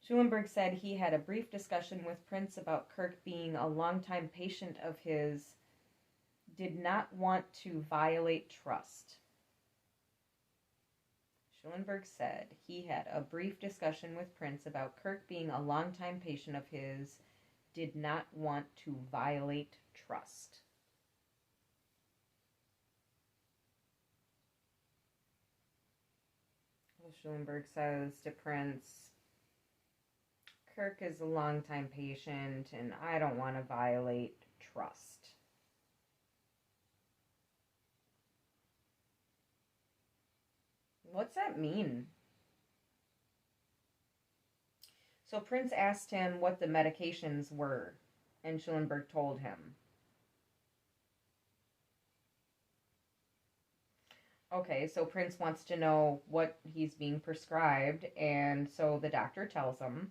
Schulenberg said he had a brief discussion with Prince about Kirk being a longtime patient of his, did not want to violate trust. Schulenberg said he had a brief discussion with Prince about Kirk being a longtime patient of his, did not want to violate trust. Schulenberg says to Prince, Kirk is a longtime patient and I don't want to violate trust. What's that mean? So Prince asked him what the medications were, and Schulenberg told him. Okay, so Prince wants to know what he's being prescribed, and so the doctor tells him.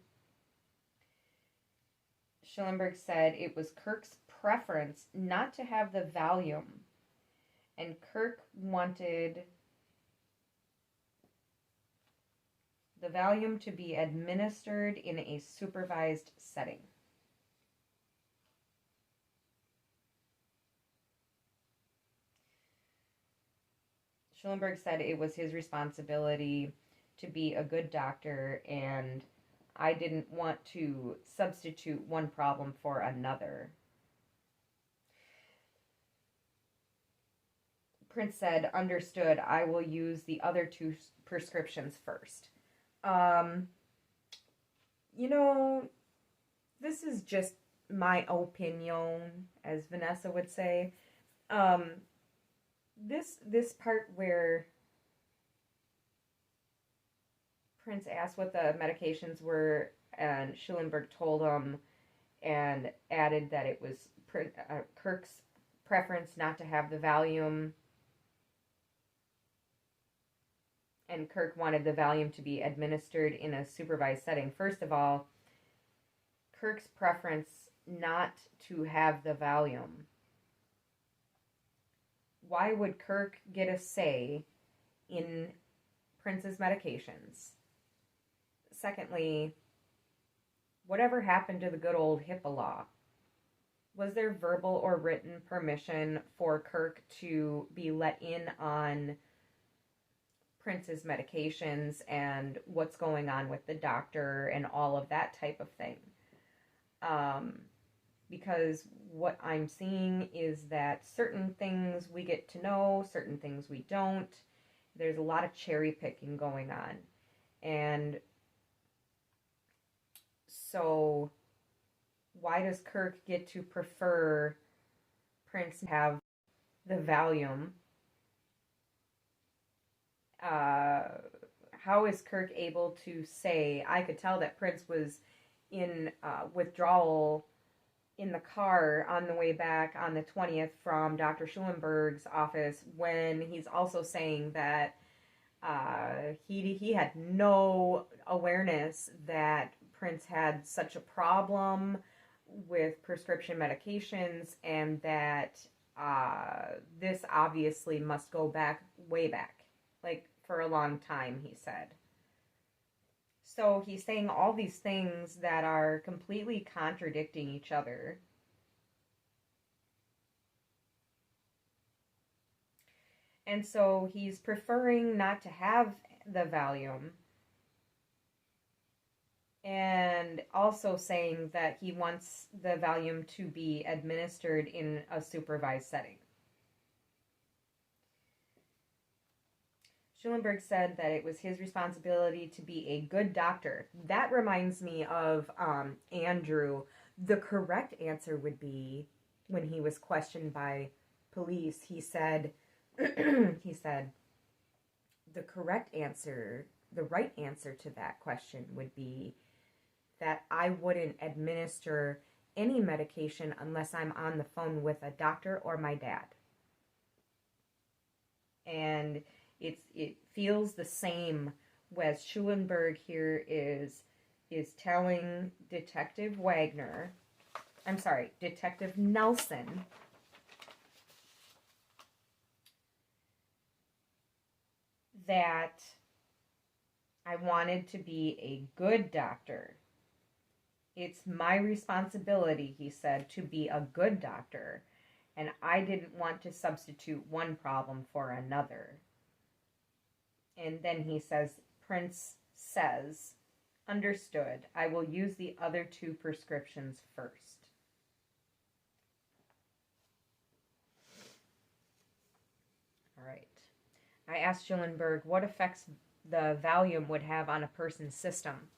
Schulenberg said it was Kirk's preference not to have the Valium, and Kirk wanted the Valium to be administered in a supervised setting. Schulenberg said it was his responsibility to be a good doctor, and I didn't want to substitute one problem for another. Prince said, understood, I will use the other two prescriptions first. This is just my opinion, as Vanessa would say. This part where Prince asked what the medications were, and Schulenberg told him and added that it was Kirk's preference not to have the Valium, and Kirk wanted the Valium to be administered in a supervised setting. First of all, Kirk's preference not to have the Valium. Why would Kirk get a say in Prince's medications? Secondly, whatever happened to the good old HIPAA law? Was there verbal or written permission for Kirk to be let in on Prince's medications and what's going on with the doctor and all of that type of thing? Because what I'm seeing is that certain things we get to know, certain things we don't. There's a lot of cherry picking going on. And so why does Kirk get to prefer Prince to have the Valium? How is Kirk able to say, I could tell that Prince was in withdrawal in the car on the way back on the 20th from Dr. Schulenberg's office, when he's also saying that he had no awareness that Prince had such a problem with prescription medications, and that this obviously must go back, way back, like for a long time, he said. So he's saying all these things that are completely contradicting each other. And so he's preferring not to have the Valium, and also saying that he wants the Valium to be administered in a supervised setting. Schulenberg said that it was his responsibility to be a good doctor. That reminds me of Andrew. The correct answer would be, when he was questioned by police, he said, he said, the correct answer, the right answer to that question would be that I wouldn't administer any medication unless I'm on the phone with a doctor or my dad. And it feels the same as Schulenberg here is telling Detective Nelson that I wanted to be a good doctor. It's my responsibility, he said, to be a good doctor, and I didn't want to substitute one problem for another. And then he says, Prince says, understood, I will use the other 2 prescriptions first. All right. I asked Schulenberg what effects the Valium would have on a person's system.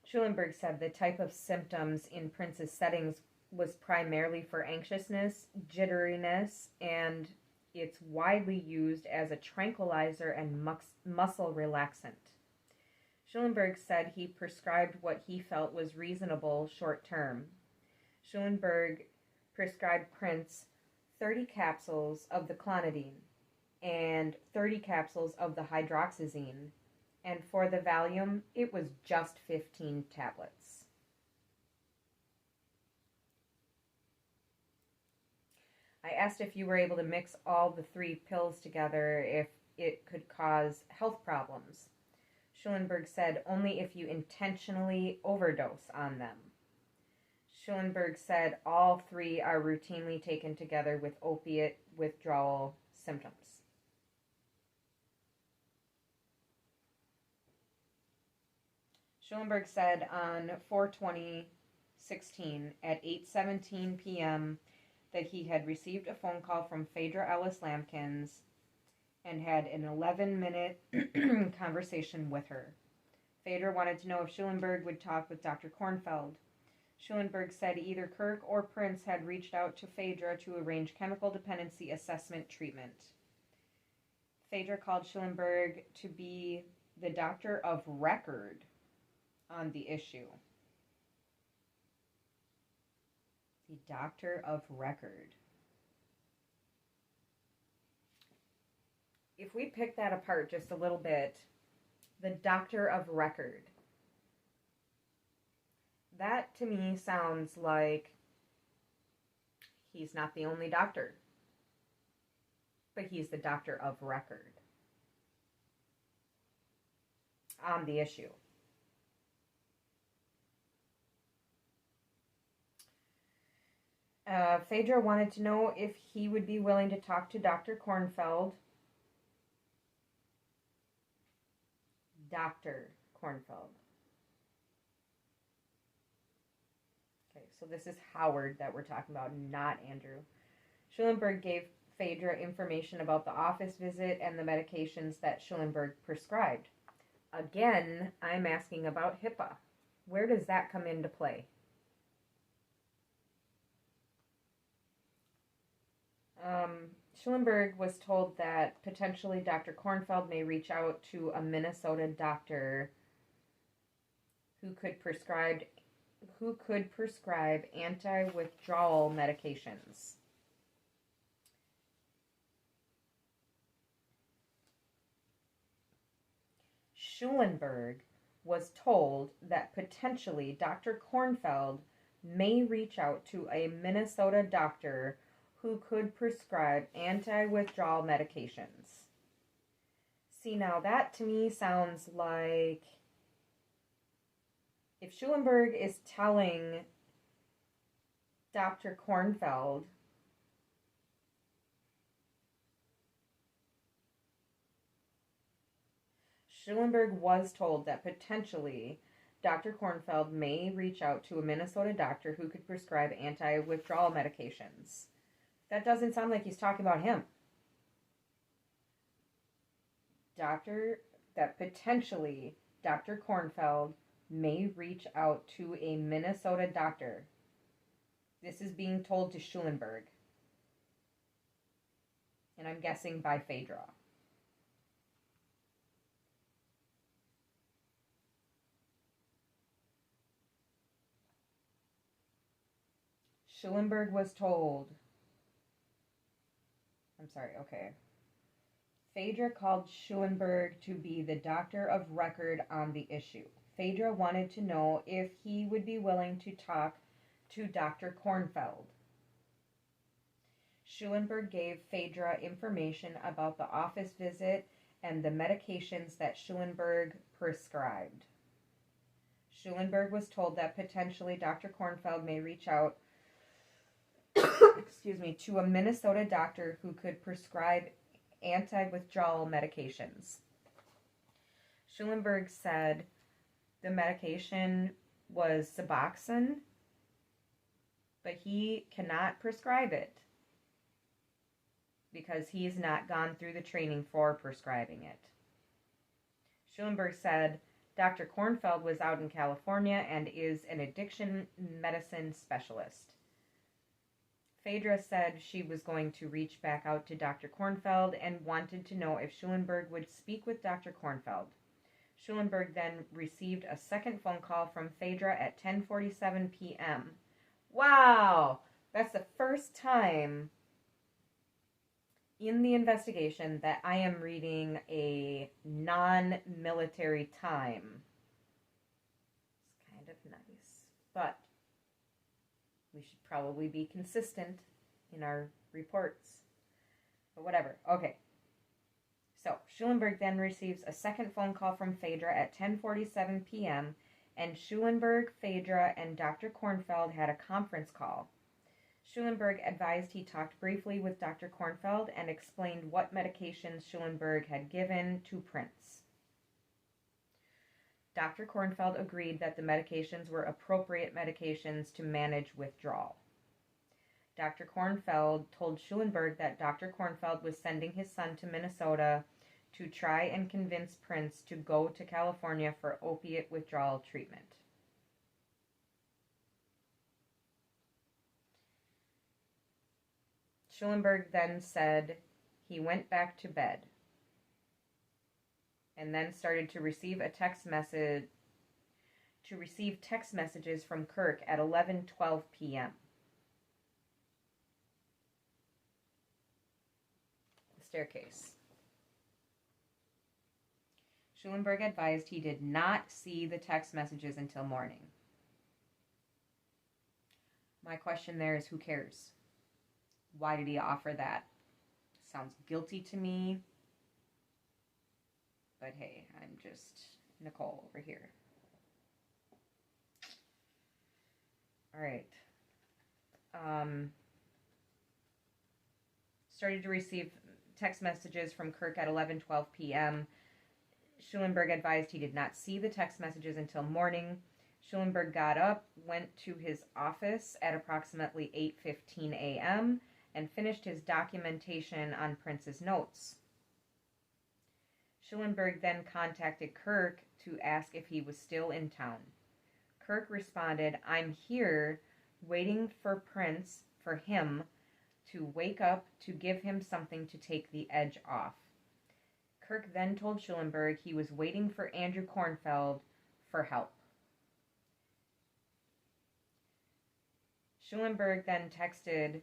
Schulenberg said the type of symptoms in Prince's settings was primarily for anxiousness, jitteriness, and it's widely used as a tranquilizer and muscle relaxant. Schulenberg said he prescribed what he felt was reasonable short term. Schulenberg prescribed Prince 30 capsules of the clonidine and 30 capsules of the hydroxyzine, and for the Valium, it was just 15 tablets. I asked if you were able to mix all the 3 pills together if it could cause health problems. Schulenberg said only if you intentionally overdose on them. Schulenberg said all 3 are routinely taken together with opiate withdrawal symptoms. Schulenberg said on 4/20/16 at 8:17 p.m. that he had received a phone call from Phaedra Ellis Lampkins and had an 11-minute conversation with her. Phaedra wanted to know if Schulenberg would talk with Dr. Kornfeld. Schulenberg said either Kirk or Prince had reached out to Phaedra to arrange chemical dependency assessment treatment. Phaedra called Schulenberg to be the doctor of record on the issue. The doctor of record. If we pick that apart just a little bit, the doctor of record. That to me sounds like he's not the only doctor, but he's the doctor of record on the issue. Phaedra wanted to know if he would be willing to talk to Dr. Kornfeld. Dr. Kornfeld. Okay, so this is Howard that we're talking about, not Andrew. Schulenberg gave Phaedra information about the office visit and the medications that Schulenberg prescribed. Again, I'm asking about HIPAA. Where does that come into play? Schulenberg was told that potentially Dr. Kornfeld may reach out to a Minnesota doctor who could prescribe anti-withdrawal medications. Schulenberg was told that potentially Dr. Kornfeld may reach out to a Minnesota doctor who could prescribe anti-withdrawal medications. See, now that to me sounds like if Schulenberg is telling Dr. Kornfeld Schulenberg was told that potentially Dr. Kornfeld may reach out to a Minnesota doctor who could prescribe anti-withdrawal medications. That doesn't sound like he's talking about him. that potentially Dr. Kornfeld may reach out to a Minnesota doctor. This is being told to Schulenberg. And I'm guessing by Phaedra. Schulenberg was told. I'm sorry, okay. Phaedra called Schulenberg to be the doctor of record on the issue. Phaedra wanted to know if he would be willing to talk to Dr. Kornfeld. Schulenberg gave Phaedra information about the office visit and the medications that Schulenberg prescribed. Schulenberg was told that potentially Dr. Kornfeld may reach out to a Minnesota doctor who could prescribe anti-withdrawal medications. Schulenberg said the medication was Suboxone, but he cannot prescribe it because he has not gone through the training for prescribing it. Schulenberg said Dr. Kornfeld was out in California and is an addiction medicine specialist. Phaedra said she was going to reach back out to Dr. Kornfeld and wanted to know if Schulenberg would speak with Dr. Kornfeld. Schulenberg then received a second phone call from Phaedra at 10:47 p.m. Wow! That's the first time in the investigation that I am reading a non-military time. It's kind of nice, but we should probably be consistent in our reports. But whatever. Okay. So, Schulenberg then receives a second phone call from Phaedra at 10:47 p.m., and Schulenberg, Phaedra, and Dr. Kornfeld had a conference call. Schulenberg advised he talked briefly with Dr. Kornfeld and explained what medications Schulenberg had given to Prince. Dr. Kornfeld agreed that the medications were appropriate medications to manage withdrawal. Dr. Kornfeld told Schulenberg that Dr. Kornfeld was sending his son to Minnesota to try and convince Prince to go to California for opiate withdrawal treatment. Schulenberg then said he went back to bed and then started to receive text messages from Kirk at 11:12 p.m. The staircase. Schulenberg advised he did not see the text messages until morning. My question there is, who cares? Why did he offer that? Sounds guilty to me. But hey, I'm just Nicole over here. All right. Started to receive text messages from Kirk at 11:12 p.m. Schulenberg advised he did not see the text messages until morning. Schulenberg got up, went to his office at approximately 8:15 a.m., and finished his documentation on Prince's notes. Schulenberg then contacted Kirk to ask if he was still in town. Kirk responded, "I'm here waiting for Prince, for him to wake up to give him something to take the edge off." Kirk then told Schulenberg he was waiting for Andrew Kornfeld for help. Schulenberg then texted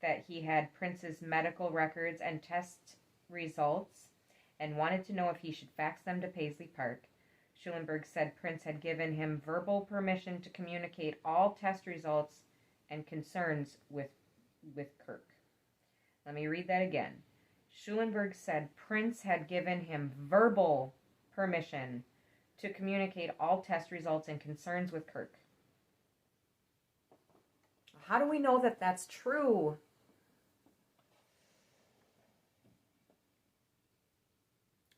that he had Prince's medical records and test results and wanted to know if he should fax them to Paisley Park. Schulenberg said Prince had given him verbal permission to communicate all test results and concerns with Kirk. Let me read that again. Schulenberg said Prince had given him verbal permission to communicate all test results and concerns with Kirk. How do we know that that's true?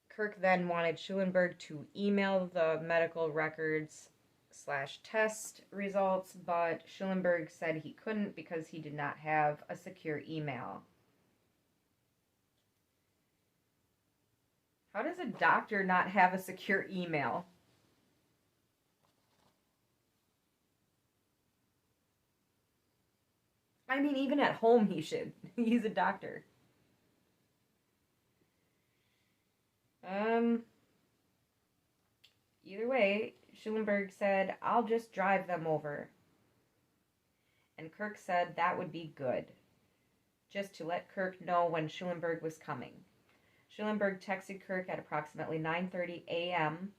Kirk then wanted Schulenberg to email the medical records / test results, but Schulenberg said he couldn't because he did not have a secure email. How does a doctor not have a secure email? I mean, even at home he should. He's a doctor. Either way, Schulenberg said, "I'll just drive them over." And Kirk said that would be good, just to let Kirk know when Schulenberg was coming. Schulenberg texted Kirk at approximately 9:30 a.m.,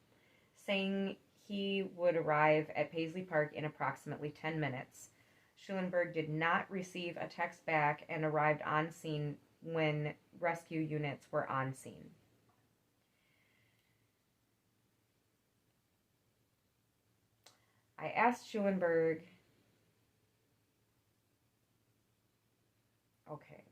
saying he would arrive at Paisley Park in approximately 10 minutes. Schulenberg did not receive a text back and arrived on scene when rescue units were on scene. I asked Schulenberg, okay.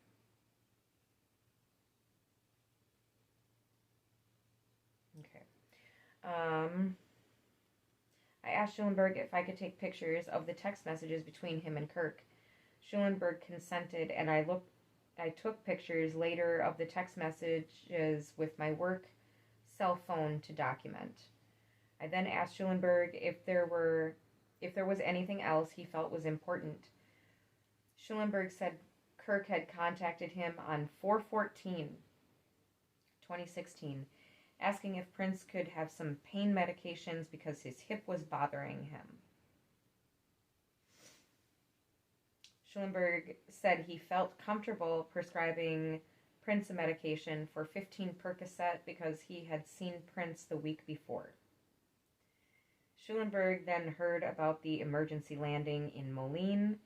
I asked Schulenberg if I could take pictures of the text messages between him and Kirk. Schulenberg consented, and I took pictures later of the text messages with my work cell phone to document. I then asked Schulenberg if there was anything else he felt was important. Schulenberg said Kirk had contacted him on 4/14/2016, asking if Prince could have some pain medications because his hip was bothering him. Schulenberg said he felt comfortable prescribing Prince a medication for 15 Percocet because he had seen Prince the week before. Schulenberg then heard about the emergency landing in Moline,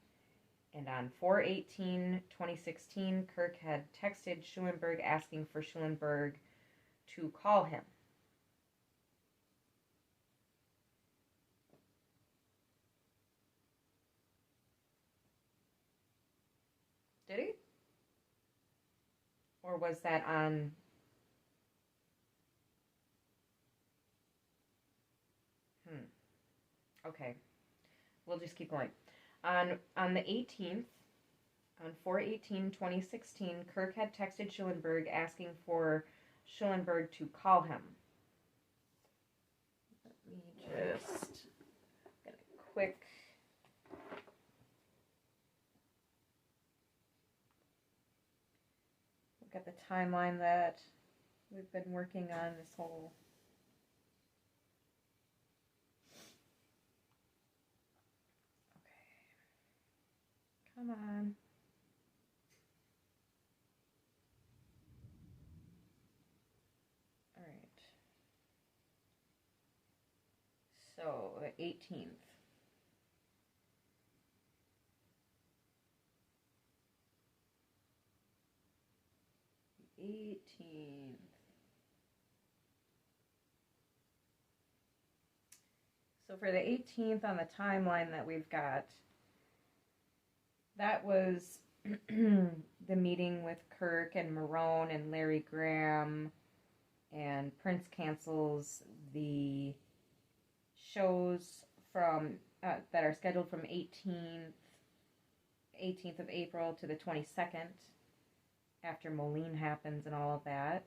and on 4/18/2016, Kirk had texted Schulenberg asking for Schulenberg to call him. Did he? Or was that on... Okay. We'll just keep going. On the 18th, on 4/18/2016, Kirk had texted Schulenberg asking for Schulenberg to call him. Let me just get a quick... look at the timeline that we've been working on this whole... Come on. All right. So, the 18th. The 18th. So for the 18th on the timeline that we've got, that was the meeting with Kirk and Marone and Larry Graham, and Prince cancels the shows from that are scheduled from 18th of April to the 22nd, after Moline happens and all of that.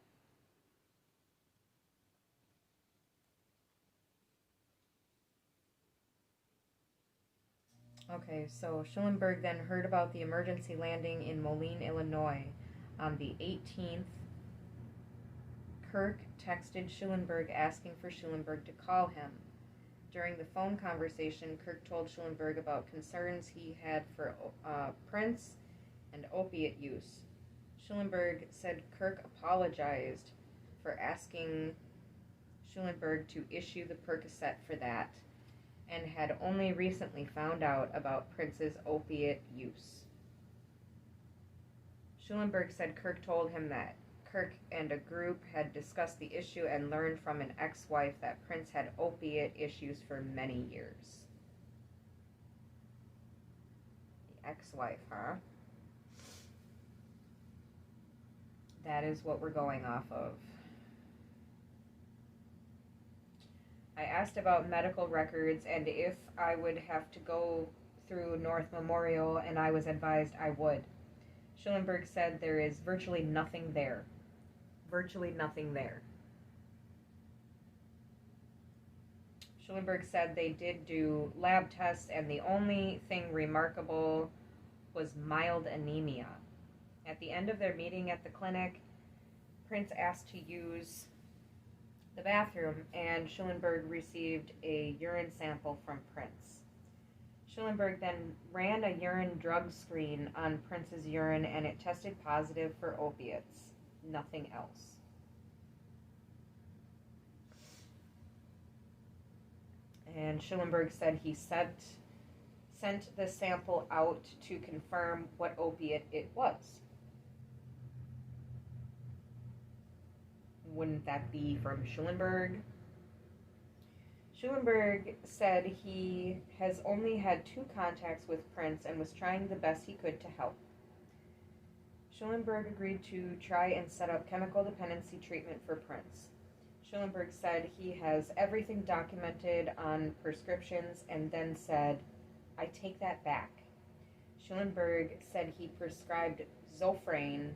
Okay, so Schulenberg then heard about the emergency landing in Moline, Illinois. On the 18th, Kirk texted Schulenberg asking for Schulenberg to call him. During the phone conversation, Kirk told Schulenberg about concerns he had for Prince and opiate use. Schulenberg said Kirk apologized for asking Schulenberg to issue the Percocet for that, and had only recently found out about Prince's opiate use. Schulenberg said Kirk told him that Kirk and a group had discussed the issue and learned from an ex-wife that Prince had opiate issues for many years. The ex-wife, huh? That is what we're going off of. I asked about medical records and if I would have to go through North Memorial, and I was advised I would. Schulenberg said there is virtually nothing there. Virtually nothing there. Schulenberg said they did do lab tests, and the only thing remarkable was mild anemia. At the end of their meeting at the clinic, Prince asked to use the bathroom, and Schulenberg received a urine sample from Prince. Schulenberg then ran a urine drug screen on Prince's urine, and it tested positive for opiates. Nothing else. And Schulenberg said he sent the sample out to confirm what opiate it was. Wouldn't that be from Schulenberg? Schulenberg said he has only had 2 contacts with Prince and was trying the best he could to help. Schulenberg agreed to try and set up chemical dependency treatment for Prince. Schulenberg said he has everything documented on prescriptions, and then said, "I take that back." Schulenberg said he prescribed Zofrane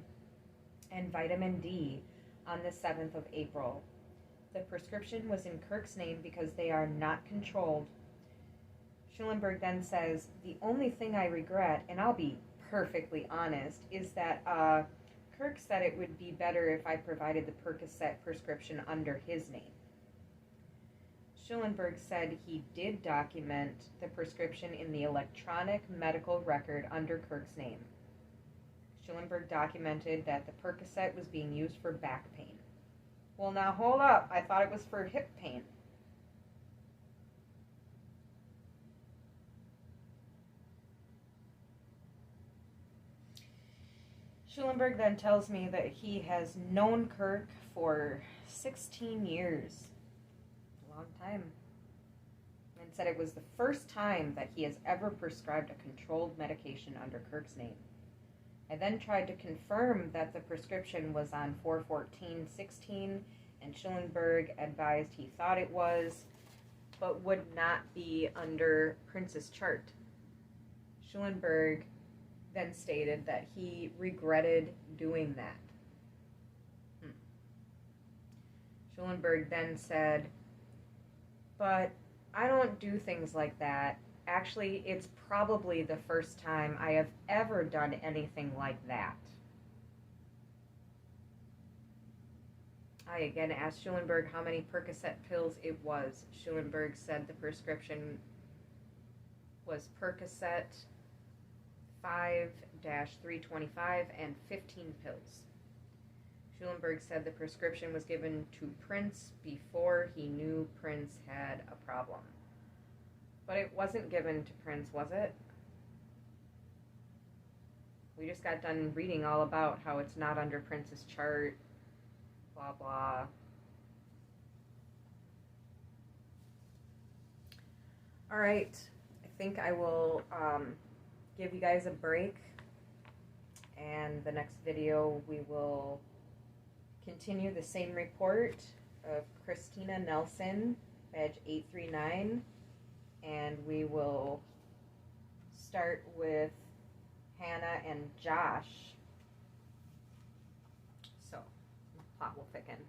and vitamin D on the 7th of April. The prescription was in Kirk's name because they are not controlled. Schulenberg then says, "The only thing I regret, and I'll be perfectly honest, is that Kirk said it would be better if I provided the Percocet prescription under his name." Schulenberg said he did document the prescription in the electronic medical record under Kirk's name. Schulenberg documented that the Percocet was being used for back pain. Well, now hold up. I thought it was for hip pain. Schulenberg then tells me that he has known Kirk for 16 years. A long time. And said it was the first time that he has ever prescribed a controlled medication under Kirk's name. I then tried to confirm that the prescription was on 4/14/16, and Schulenberg advised he thought it was, but would not be under Prince's chart. Schulenberg then stated that he regretted doing that. Schulenberg then said, "But I don't do things like that. Actually, it's probably the first time I have ever done anything like that." I again asked Schulenberg how many Percocet pills it was. Schulenberg said the prescription was Percocet 5-325 and 15 pills. Schulenberg said the prescription was given to Prince before he knew Prince had a problem. But it wasn't given to Prince, was it? We just got done reading all about how it's not under Prince's chart, blah, blah. All right, I think I will give you guys a break, and the next video we will continue the same report of Christina Nelson, badge 839, and we will start with Hannah and Josh. So, plot will thicken.